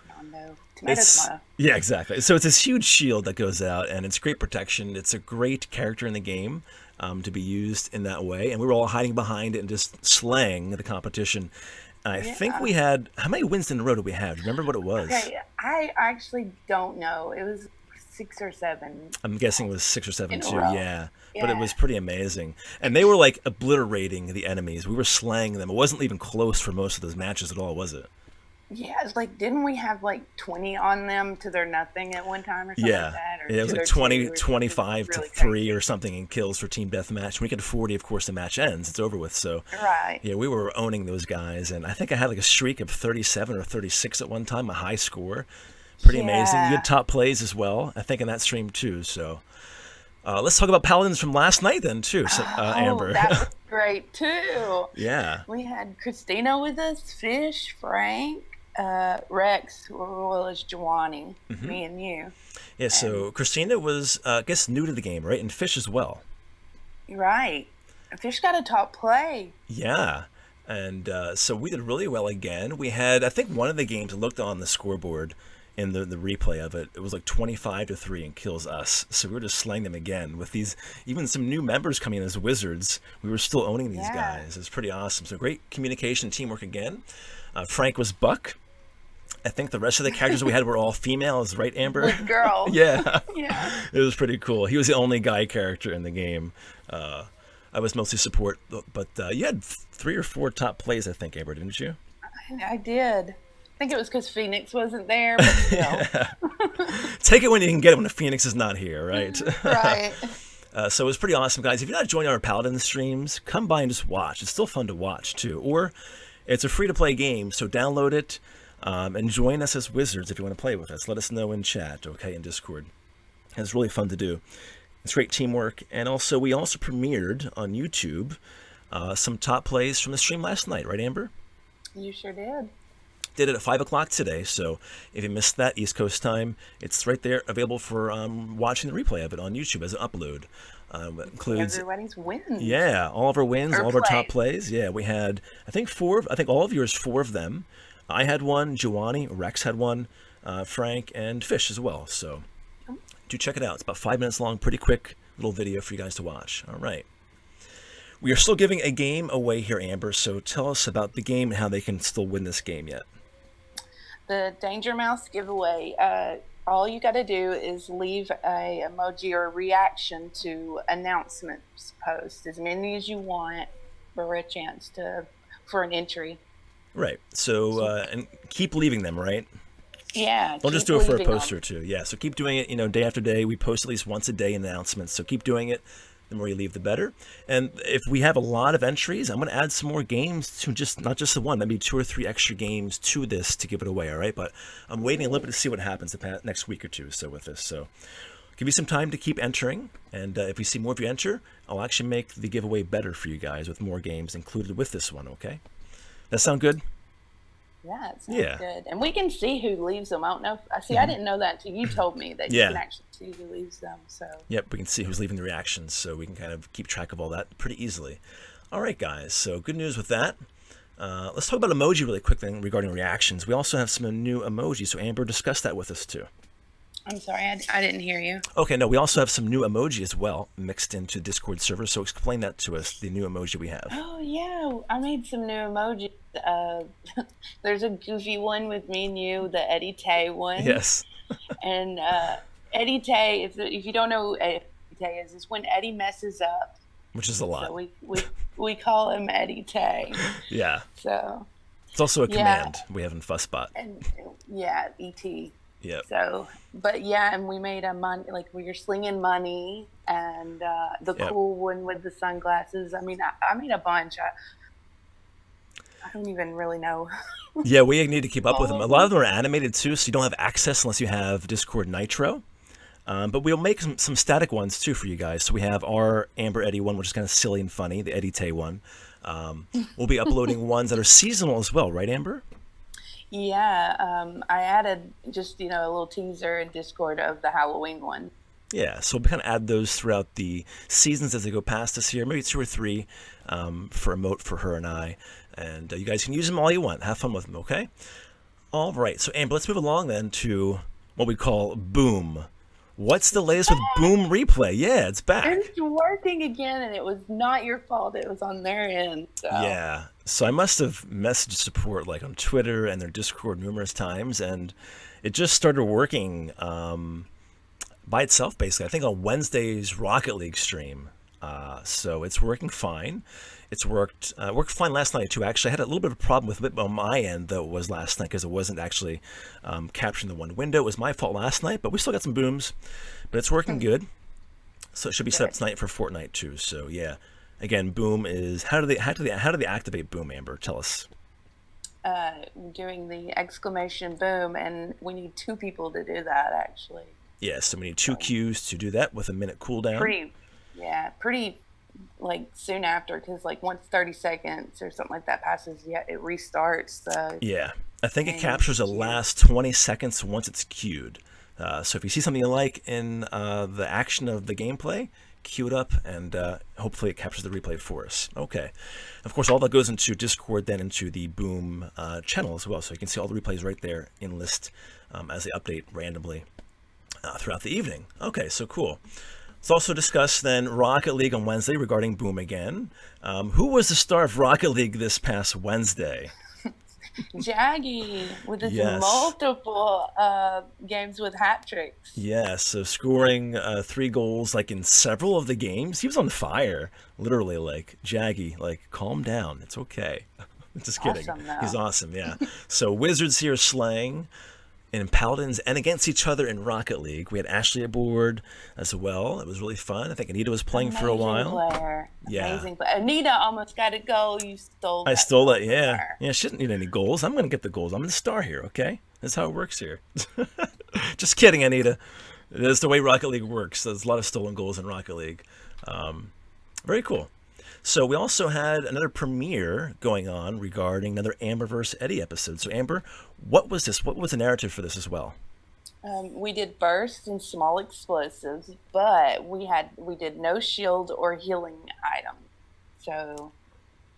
Tomato. Yeah, exactly. So it's this huge shield that goes out, and it's great protection. It's a great character in the game to be used in that way. And we were all hiding behind it and just slaying the competition. I think we had, how many wins in a row did we have? Do you remember what it was? Okay, I actually don't know. It was 6 or 7. I'm guessing it was 6 or 7 too, yeah. But it was pretty amazing. And they were like obliterating the enemies. We were slaying them. It wasn't even close for most of those matches at all, was it? Yeah, it's like, didn't we have like 20 on them to their nothing at one time or something like that? Or it was like 20, 25 to 3 or something in kills for Team Deathmatch. When we get to 40, of course, the match ends. It's over with. So, yeah, we were owning those guys. And I think I had like a streak of 37 or 36 at one time, a high score. Pretty amazing. You had top plays as well, I think, in that stream too. So let's talk about Paladins from last night then too, so, Amber. That was great too. Yeah. We had Christina with us, Fish, Frank, Rex, as well as Jawani, me and you. Yeah, so Christina was, I guess, new to the game, right? And Fish as well. Right. Fish got a top play. Yeah. And so we did really well again. We had, I think one of the games, I looked on the scoreboard in the replay of it, it was like 25-3 and kills us. So we were just slaying them again with these, even some new members coming in as wizards. We were still owning these guys. It was pretty awesome. So great communication, teamwork again. Frank was Buck. I think the rest of the characters we had were all females, right, Amber? With girls. Yeah. Yeah. It was pretty cool. He was the only guy character in the game. I was mostly support, but you had 3 or 4 top plays, I think, Amber, didn't you? I did. I think it was because Phoenix wasn't there, but still. Yeah. Take it when you can get it when the Phoenix is not here, right? Right. So it was pretty awesome, guys. If you're not joining our Paladin streams, come by and just watch. It's still fun to watch, too. Or it's a free-to-play game, so download it and join us as wizards if you want to play with us. Let us know in chat, okay, in Discord. It's really fun to do. It's great teamwork. And also, we also premiered on YouTube some top plays from the stream last night, right, Amber? You sure did. Did it at 5 o'clock today, so if you missed that East Coast time, it's right there available for watching the replay of it on YouTube as an upload. It includes everybody's wins. Yeah, all of our wins, all of our top plays. plays. Yeah, we had, I think all of yours, 4 of them. I had one, Giovanni, Rex had one, Frank, and Fish as well. So do check it out. It's about 5 minutes long, pretty quick little video for you guys to watch. All right. We are still giving a game away here, Amber, so tell us about the game and how they can still win this game yet. The Danger Mouse giveaway. All you got to do is leave a emoji or a reaction to announcements post, as many as you want for a chance for an entry. Right. So and keep leaving them, right? Yeah. Don't just do it for a post or two. Yeah. So keep doing it. You know, day after day. We post at least once a day in announcements. So keep doing it. The more you leave, the better. And if we have a lot of entries, I'm going to add some more games to not just the one, maybe 2 or 3 extra games to this to give it away. All right. But I'm waiting a little bit to see what happens the next week or two. So with this, so give you some time to keep entering. And if we see more of you enter, I'll actually make the giveaway better for you guys with more games included with this one. Okay. That sound good? Yeah, it sounds good. And we can see who leaves them. I don't know. I didn't know that until you told me that you can actually see who leaves them. So. Yep, we can see who's leaving the reactions, so we can kind of keep track of all that pretty easily. All right, guys. So good news with that. Let's talk about emoji really quick then regarding reactions. We also have some new emojis, so Amber, discuss that with us too. I'm sorry, I didn't hear you. Okay, no, we also have some new emoji as well mixed into Discord server, so explain that to us, the new emoji we have. Oh, yeah, I made some new emojis. There's a goofy one with me and you, the Eddie Tay one. Yes. And Eddie Tay, if you don't know who Eddie Tay is when Eddie messes up. Which is a lot. So we call him Eddie Tay. Yeah. So. It's also a command we have in Fussbot. And, yeah, ET. Yep. So, but yeah, and we made a money, like where you're slinging money, and the cool one with the sunglasses. I mean, I made a bunch. I don't even really know. Yeah, we need to keep up with them. A lot of them are animated too, so you don't have access unless you have Discord Nitro. But we'll make some static ones too for you guys. So we have our Amber Eddie one, which is kind of silly and funny, the Eddie Tay one. We'll be uploading ones that are seasonal as well, right, Amber? Yeah, I added just, a little teaser in Discord of the Halloween one. Yeah, so we'll kind of add those throughout the seasons as they go past us here, maybe 2 or 3 for emote for her and I. And you guys can use them all you want. Have fun with them, okay? All right, so Amber, let's move along then to what we call Boom. What's the latest with Boom Replay? Yeah, it's back. It's working again, and it was not your fault. It was on their end. So. Yeah. So I must have messaged support like on Twitter and their Discord numerous times, and it just started working by itself, basically. I think on Wednesday's Rocket League stream. So it's working fine. It's worked fine last night too. Actually, I had a little bit of a problem with it on my end, though, it was last night because it wasn't actually capturing the one window. It was my fault last night, but we still got some booms. But it's working good. So it should be set up tonight for Fortnite too. So yeah, again, Boom is how do they activate Boom? Amber, tell us. Doing the exclamation boom, and we need 2 people to do that actually. Yeah, so we need 2 queues to do that with a minute cooldown. Pretty like soon after, because like once 30 seconds or something like that passes, it restarts the. Yeah, I think it captures the last 20 seconds once it's queued. So if you see something you like in the action of the gameplay, queued up, and hopefully it captures the replay for us. Okay. Of course, all that goes into Discord, then into the Boom channel as well, so you can see all the replays right there in list as they update randomly throughout the evening. Okay, so cool. Let's also discuss then Rocket League on Wednesday regarding Boom again. Who was the star of Rocket League this past Wednesday? Jaggy with his multiple games with hat tricks. Yes, so scoring 3 goals like in several of the games. He was on fire, literally. Like, Jaggy, like, calm down, it's okay. Just kidding. Awesome, though. He's awesome, yeah. So Wizards here slaying in Paladins and against each other in Rocket League. We had Ashley aboard as well. It was really fun. I think Anita was playing for a while. Player. Yeah. Amazing player. Anita almost got a goal. You stole I stole that, yeah. Yeah, she didn't need any goals. I'm going to get the goals. I'm the star here, okay? That's how it works here. Just kidding, Anita. That's the way Rocket League works. There's a lot of stolen goals in Rocket League. Very cool. So we also had another premiere going on regarding another Amber vs. Eddie episode. So Amber, what was this? What was the narrative for this as well? We did bursts and small explosives, but we did no shield or healing item. So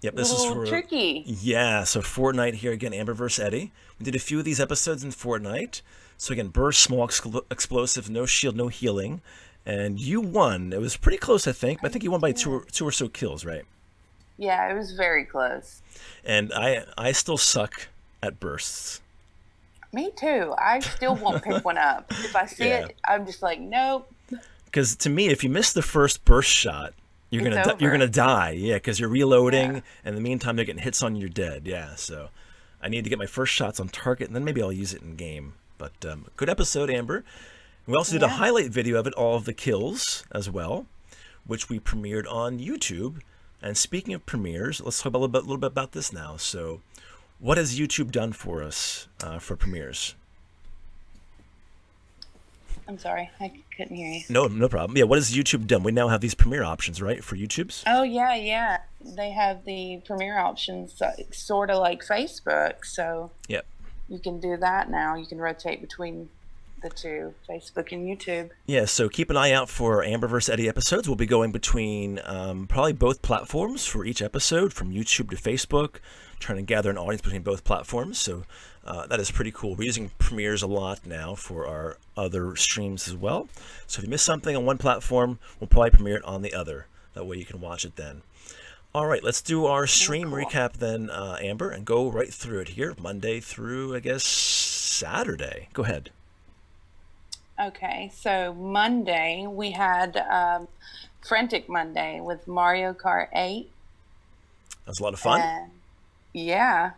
yep, this is for tricky. Yeah, so Fortnite here again, Amber vs. Eddie. We did a few of these episodes in Fortnite. So again, burst, small explosive, no shield, no healing. And you won. It was pretty close, I think. But I think you won by two or so kills, right? Yeah, it was very close. And I still suck at bursts. Me too. I still won't pick one up. If I see it, I'm just like, nope. Because to me, if you miss the first burst shot, you're gonna die. Yeah, because you're reloading, and in the meantime, they're getting hits on you. You're dead. Yeah, so I need to get my first shots on target, and then maybe I'll use it in game. But good episode, Amber. We also did a highlight video of it, all of the kills as well, which we premiered on YouTube. And speaking of premieres, let's talk a little bit about this now. So what has YouTube done for us for premieres? I'm sorry, I couldn't hear you. No problem. Yeah, what has YouTube done? We now have these premiere options, right, for YouTube's? Oh, yeah. They have the premiere options, sort of like Facebook. So you can do that now. You can rotate between the two, Facebook and YouTube. Yeah, so keep an eye out for Amber vs. Eddie episodes. We'll be going between probably both platforms for each episode, from YouTube to Facebook, trying to gather an audience between both platforms. So that is pretty cool. We're using premieres a lot now for our other streams as well. So if you miss something on one platform, we'll probably premiere it on the other. That way you can watch it then. All right, let's do our stream recap then, Amber, and go right through it here, Monday through, I guess, Saturday. Go ahead. Okay, so Monday we had Frantic Monday with Mario Kart 8. That was a lot of fun. Yeah.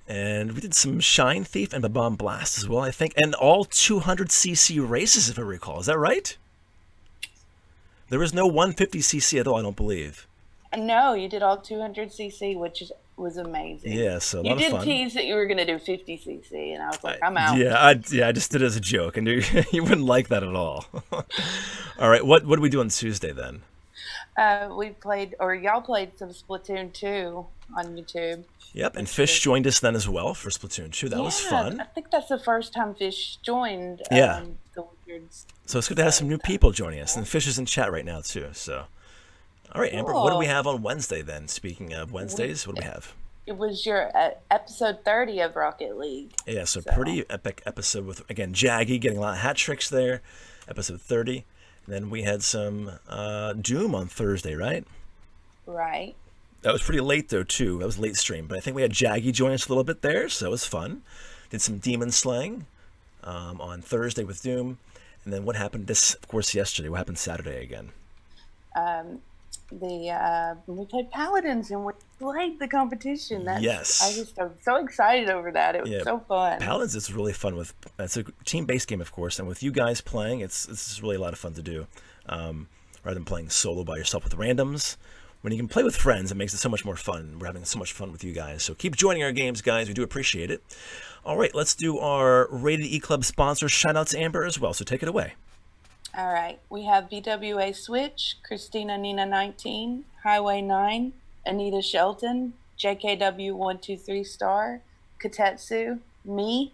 And we did some Shine Thief and Bomb Blast as well, I think, and all 200cc races, if I recall. Is that right? There was no 150cc at all, I don't believe. No, you did all 200cc, which was amazing. Yeah, so a lot of fun. You did tease that you were going to do 50cc, and I was like, I'm out. Yeah, I just did it as a joke, and you wouldn't like that at all. All right, what did we do on Tuesday then? We played, or y'all played some Splatoon 2 on YouTube. Yep, and Fish joined us then as well for Splatoon 2. That was fun. I think that's the first time Fish joined. The Wizards. So it's good to have some new people joining us, and Fish is in chat right now too. So, all right, Amber, what do we have on Wednesday then? Speaking of Wednesdays, what do we have? It was your episode 30 of Rocket League. Yeah, so pretty epic episode with, again, Jaggy getting a lot of hat tricks there. Episode 30. And then we had some Doom on Thursday, right? Right. That was pretty late, though, too. That was a late stream. But I think we had Jaggy join us a little bit there, so it was fun. Did some Demon Slaying on Thursday with Doom. And then what happened of course, yesterday? What happened Saturday again? We played Paladins, and we played the competition. Yes. I'm so excited over that. It was so fun. Paladins is really fun. It's a team-based game, of course, and with you guys playing, it's really a lot of fun to do. Rather than playing solo by yourself with randoms, when you can play with friends, it makes it so much more fun. We're having so much fun with you guys. So keep joining our games, guys. We do appreciate it. All right, let's do our Rated E Club sponsor shout-outs, Amber, as well. So take it away. All right, we have VWA Switch, Christina Nina 19, Highway 9, Anita Shelton, JKW123 Star, Katetsu, me,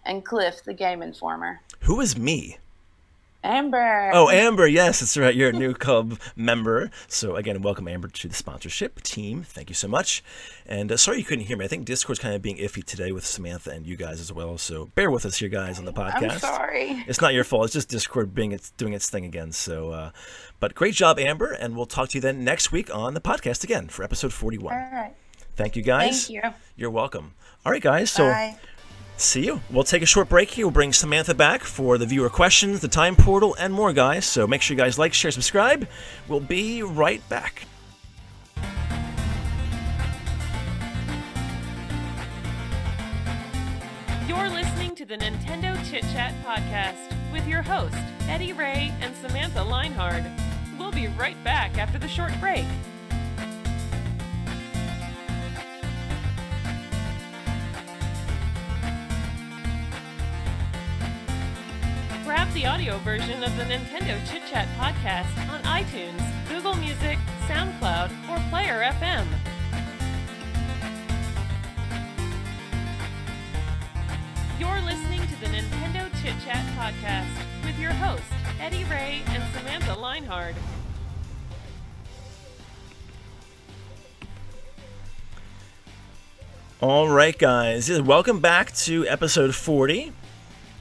and Cliff, the Game Informer. Who is me? Amber. Oh, Amber, yes, that's right. You're a new club member. So, again, welcome, Amber, to the sponsorship team. Thank you so much. And sorry you couldn't hear me. I think Discord's kind of being iffy today with Samantha and you guys as well. So, bear with us here, guys, on the podcast. I'm sorry. It's not your fault. It's just Discord doing its thing again. So, but great job, Amber. And we'll talk to you then next week on the podcast again for episode 41. All right. Thank you, guys. Thank you. You're welcome. All right, guys. So. Bye. See you. We'll take a short break here. We'll bring Samantha back for the viewer questions, the time portal, and more, guys. So make sure you guys like, share, subscribe. We'll be right back. You're listening to the Nintendo Chit Chat podcast with your host, Eddie Ray and Samantha Linehard. We'll be right back after the short break. Grab the audio version of the Nintendo Chit Chat podcast on iTunes, Google Music, SoundCloud, or Player FM. You're listening to the Nintendo Chit Chat podcast with your host, Eddie Ray and Samantha Linehard. All right, guys. Welcome back to episode 40.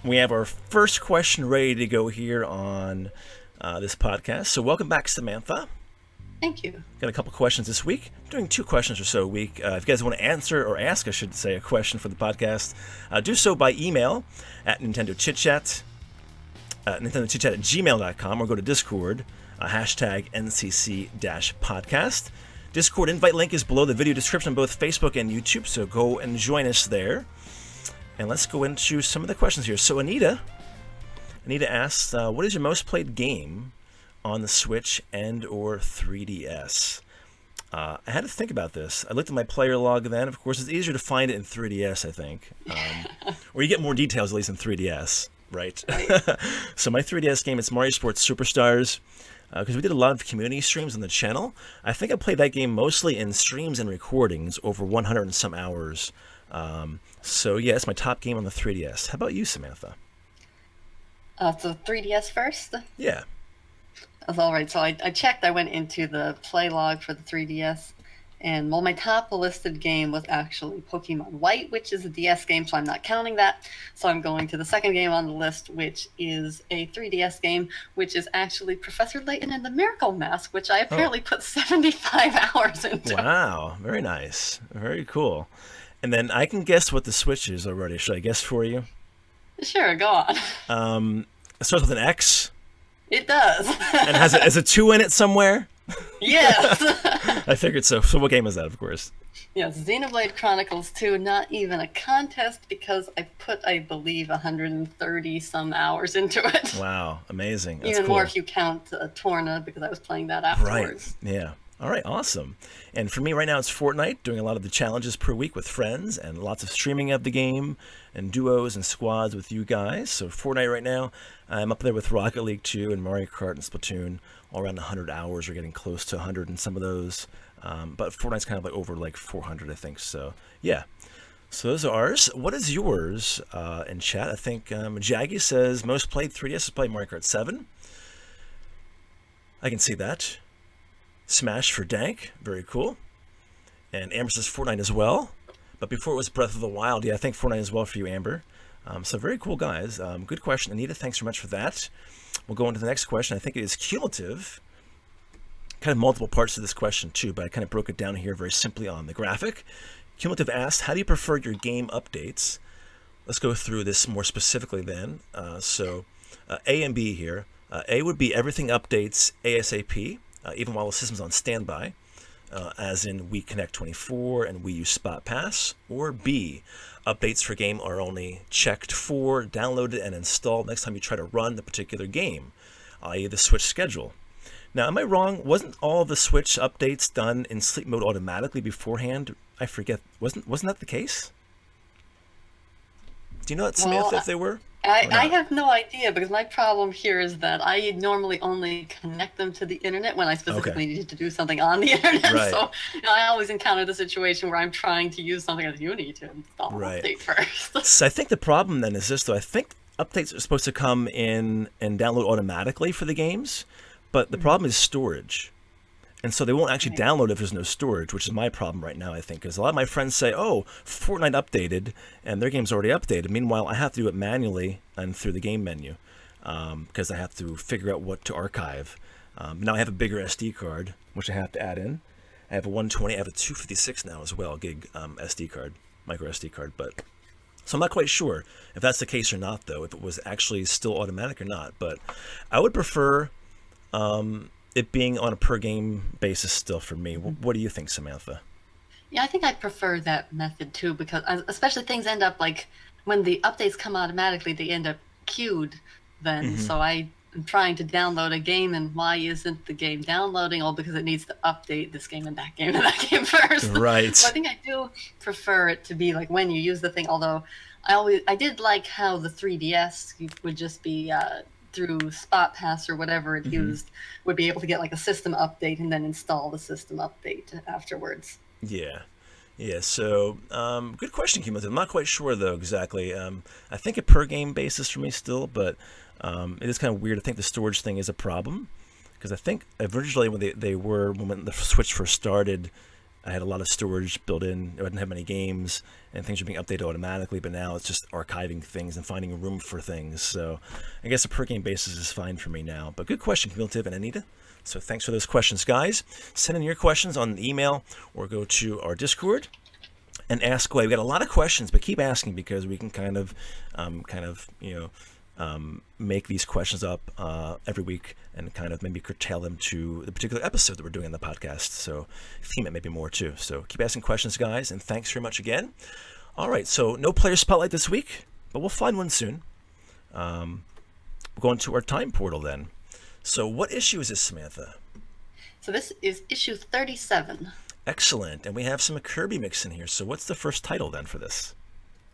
We have our first question ready to go here on this podcast. So welcome back, Samantha. Thank you. Got a couple questions this week. I'm doing 2 questions or so a week. If you guys want to answer or ask, I should say, a question for the podcast, do so by email at NintendoChitChat, NintendoChitChat@gmail.com, or go to Discord, hashtag NCC-podcast. Discord invite link is below the video description on both Facebook and YouTube, so go and join us there. And let's go into some of the questions here. So Anita asks, what is your most played game on the Switch and or 3DS? I had to think about this. I looked at my player log then. Of course, it's easier to find it in 3DS, I think. Or you get more details, at least in 3DS, right? So my 3DS game, it's Mario Sports Superstars. Because we did a lot of community streams on the channel. I think I played that game mostly in streams and recordings, over 100 and some hours. So yeah, it's my top game on the 3DS. How about you, Samantha? So 3DS first? Yeah. That's all right. So I checked. I went into the play log for the 3DS. And well, my top listed game was actually Pokemon White, which is a DS game, so I'm not counting that. So I'm going to the second game on the list, which is a 3DS game, which is actually Professor Layton and the Miracle Mask, which I apparently put 75 hours into. Wow. Very nice. Very cool. And then I can guess what the Switch is already. Should I guess for you? Sure, go on. It starts with an X. It does. And has a 2 in it somewhere? Yes. I figured so. So what game is that, of course? Yes, Xenoblade Chronicles 2, not even a contest because I put, I believe, 130 some hours into it. Wow, amazing. That's even cool. more if you count Torna, because I was playing that afterwards. Right, yeah. All right, awesome. And for me right now, it's Fortnite, doing a lot of the challenges per week with friends and lots of streaming of the game and duos and squads with you guys. So Fortnite right now, I'm up there with Rocket League 2 and Mario Kart and Splatoon, all around 100 hours. We're getting close to 100 in some of those. But Fortnite's kind of like over like 400, I think. So, yeah. So those are ours. What is yours in chat? I think Jaggy says most played 3DS is played Mario Kart 7. I can see that. Smash for Dank, very cool. And Amber says Fortnite as well. But before it was Breath of the Wild, yeah, I think Fortnite as well for you, Amber. So very cool, guys. Good question, Anita. Thanks so much for that. We'll go into the next question. I think it is cumulative. Kind of multiple parts to this question too, but I kind of broke it down here very simply on the graphic. Cumulative asked, how do you prefer your game updates? Let's go through this more specifically then. A and B here. A would be everything updates ASAP. Even while the system's on standby, as in Wii Connect 24 and Wii U Spot Pass, or B, updates for game are only checked for, downloaded, and installed next time you try to run the particular game, i.e. the Switch schedule. Now, am I wrong? Wasn't all the Switch updates done in sleep mode automatically beforehand? I forget. Wasn't that the case? Do you know that, Samantha, if they were? I have no idea, because my problem here is that I normally only connect them to the internet when I specifically need to do something on the internet. Right. So I always encounter the situation where I'm trying to use something that you need to install an update first. So I think the problem then is this, though. I think updates are supposed to come in and download automatically for the games, but the problem is storage. And so they won't actually download if there's no storage, which is my problem right now, I think. Because a lot of my friends say, oh, Fortnite updated, and their game's already updated. Meanwhile, I have to do it manually and through the game menu because I have to figure out what to archive. Now I have a bigger SD card, which I have to add in. I have a 120. I have a 256 now as well, gig SD card, micro SD card. So I'm not quite sure if that's the case or not, though, if it was actually still automatic or not. But I would prefer it being on a per game basis still for me. What do you think, Samantha? Yeah, I think I prefer that method too, because especially things end up like when the updates come automatically, they end up queued then. So I'm trying to download a game, and why isn't the game downloading? All because it needs to update this game and that game and that game first. Right. So I think I do prefer it to be like when you use the thing, although I did like how the 3DS would just be through Spot Pass or whatever it used, would be able to get like a system update and then install the system update afterwards. Yeah. Yeah, so good question, Cumulative. I'm not quite sure, though, exactly. I think a per-game basis for me still, but it is kind of weird. I think the storage thing is a problem, because I think originally when when the Switch first started, I had a lot of storage built in. I didn't have many games, and things were being updated automatically, but now it's just archiving things and finding room for things. So I guess a per-game basis is fine for me now. But good question, Cumulative and Anita. So thanks for those questions, guys. Send in your questions on the email or go to our Discord and ask away. We got a lot of questions, but keep asking because we can kind of make these questions up every week and kind of maybe curtail them to the particular episode that we're doing on the podcast. So theme it maybe more too. So keep asking questions, guys, and thanks very much again. All right, so no player spotlight this week, but we'll find one soon. We're going to our time portal then. So what issue is this, Samantha? So this is issue 37. Excellent, and we have some Kirby mix in here. So what's the first title then for this?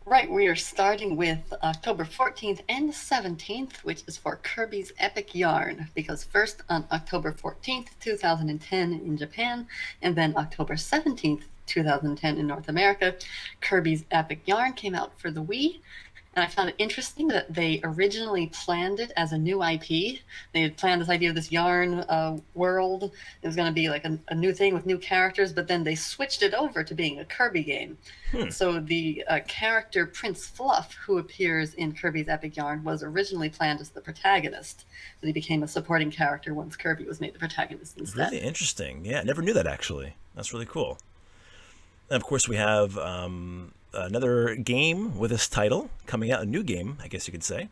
Right, we are starting with October 14th and 17th, which is for Kirby's Epic Yarn, because first on October 14th, 2010 in Japan, and then October 17th, 2010 in North America, Kirby's Epic Yarn came out for the Wii. And I found it interesting that they originally planned it as a new IP. They had planned this idea of this yarn world. It was going to be like a new thing with new characters, but then they switched it over to being a Kirby game. So the character Prince Fluff, who appears in Kirby's Epic Yarn, was originally planned as the protagonist. But he became a supporting character once Kirby was made the protagonist instead. Really interesting. Yeah, I never knew that, actually. That's really cool. And of course, we have another game with this title coming out, a new game, I guess you could say.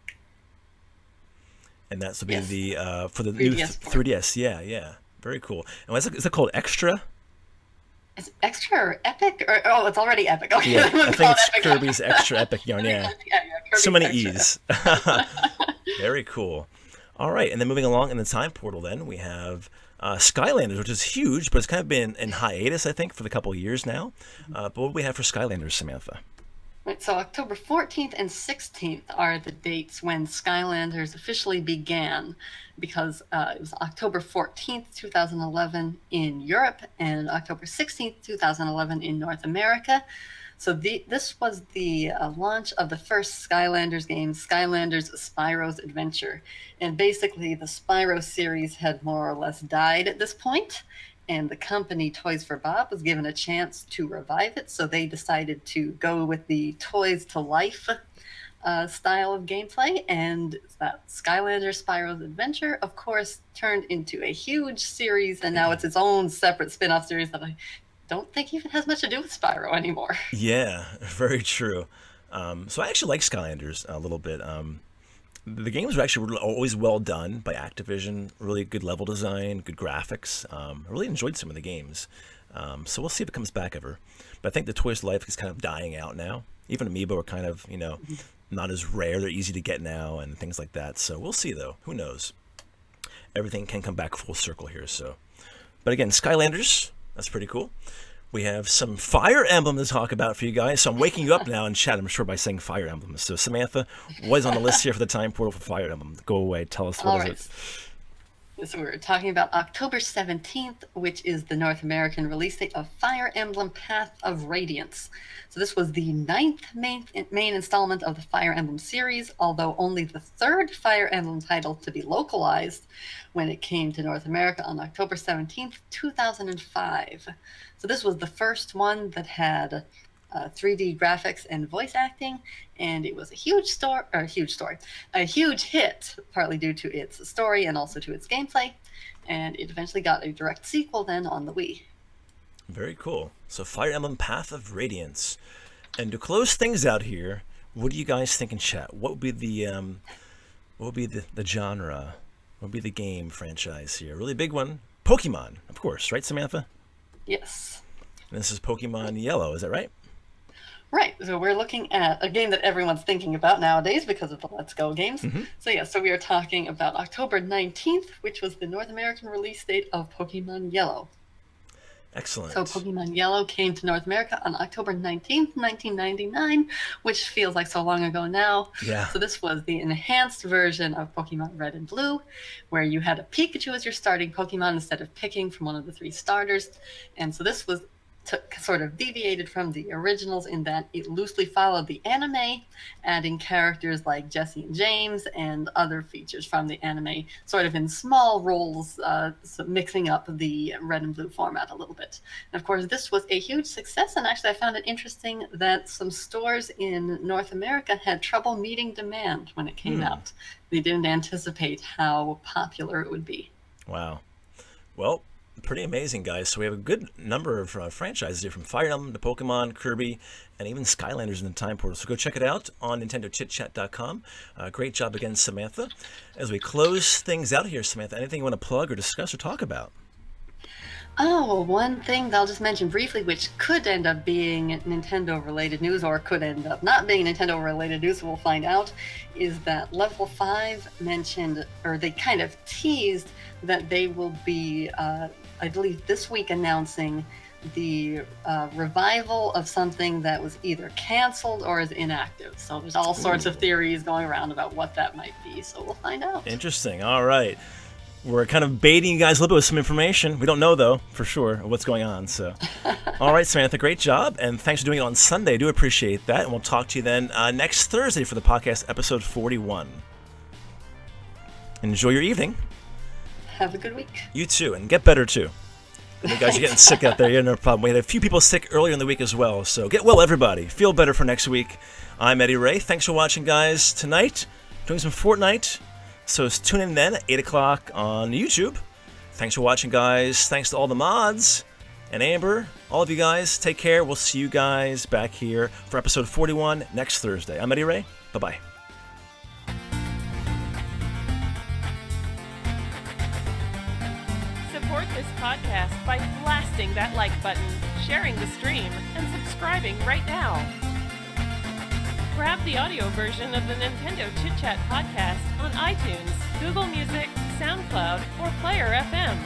And that's will be the for the 3DS new 3DS. Yeah, very cool. And is it called Extra? Is it Extra or Epic? Or it's already Epic. Okay, yeah, I think it's Kirby's Extra Epic Yarn. Yeah, so many E's. Very cool. All right, and then moving along in the time portal, then we have Skylanders, which is huge, but it's kind of been in hiatus, I think, for a couple of years now. But what do we have for Skylanders, Samantha? Right, so October 14th and 16th are the dates when Skylanders officially began, because it was October 14th, 2011 in Europe, and October 16th, 2011 in North America. So this was the launch of the first Skylanders game, Skylanders Spyro's Adventure. And basically the Spyro series had more or less died at this point, and the company Toys for Bob was given a chance to revive it, so they decided to go with the Toys to Life style of gameplay, and that Skylanders Spyro's Adventure, of course, turned into a huge series, and now it's its own separate spin-off series that I don't think even has much to do with Spyro anymore. Yeah, very true. So I actually like Skylanders a little bit. The games were actually always well done by Activision. Really good level design, good graphics. I really enjoyed some of the games. So we'll see if it comes back ever. But I think the Toys to Life is kind of dying out now. Even Amiibo are kind of, not as rare. They're easy to get now and things like that. So we'll see, though. Who knows? Everything can come back full circle here. So, but again, Skylanders. That's pretty cool. We have some Fire Emblem to talk about for you guys. So I'm waking you up now in chat, I'm sure, by saying Fire Emblem. So Samantha, what is on the list here for the time portal for Fire Emblem? Go away. Tell us what is it. So we're talking about October 17th, which is the North American release date of Fire Emblem Path of Radiance. So this was the 9th main installment of the Fire Emblem series, although only the 3rd Fire Emblem title to be localized when it came to North America on October 17th, 2005. So this was the first one that had 3D graphics and voice acting, and it was a huge hit, partly due to its story and also to its gameplay, and it eventually got a direct sequel then on the Wii. Very cool. So Fire Emblem Path of Radiance. And to close things out here, what do you guys think in chat? What would be the genre? What would be the game franchise here? Really big one. Pokemon, of course, right, Samantha? Yes. And this is Pokemon Yellow, is that right? Right, so we're looking at a game that everyone's thinking about nowadays because of the Let's Go games. So we are talking about October 19th, which was the North American release date of Pokemon Yellow. Excellent. So Pokemon Yellow came to North America on October 19th, 1999, which feels like so long ago now. Yeah. So this was the enhanced version of Pokemon Red and Blue, where you had a Pikachu as your starting Pokemon instead of picking from one of the 3 starters. And so this was sort of deviated from the originals in that it loosely followed the anime, adding characters like Jesse and James and other features from the anime, sort of in small roles, so mixing up the Red and Blue format a little bit. And of course, this was a huge success, and actually I found it interesting that some stores in North America had trouble meeting demand when it came out. They didn't anticipate how popular it would be. Wow. Well, pretty amazing, guys. So we have a good number of franchises here, from Fire Emblem to Pokemon, Kirby, and even Skylanders in the Time Portal. So go check it out on NintendoChitChat.com. Great job again, Samantha. As we close things out here, Samantha, anything you want to plug or discuss or talk about? Oh, one thing that I'll just mention briefly, which could end up being Nintendo-related news or could end up not being Nintendo-related news, we'll find out, is that Level 5 mentioned, or they kind of teased, that they will be, I believe this week, announcing the revival of something that was either canceled or is inactive. So there's all sorts of theories going around about what that might be, so we'll find out. Interesting. All right. We're kind of baiting you guys a little bit with some information. We don't know, though, for sure, what's going on. So, all right, Samantha, great job. And thanks for doing it on Sunday. I do appreciate that. And we'll talk to you then next Thursday for the podcast, episode 41. Enjoy your evening. Have a good week. You too, and get better, too. You guys are getting sick out there. You have no problem. We had a few people sick earlier in the week as well. So get well, everybody. Feel better for next week. I'm Eddie Ray. Thanks for watching, guys. Tonight, doing some Fortnite. So tune in then at 8 o'clock on YouTube. Thanks for watching, guys. Thanks to all the mods and Amber. All of you guys, take care. We'll see you guys back here for episode 41 next Thursday. I'm Eddie Ray. Bye-bye. Support this podcast by blasting that like button, sharing the stream, and subscribing right now. Grab the audio version of the Nintendo Chit Chat podcast on iTunes, Google Music, SoundCloud, or Player FM.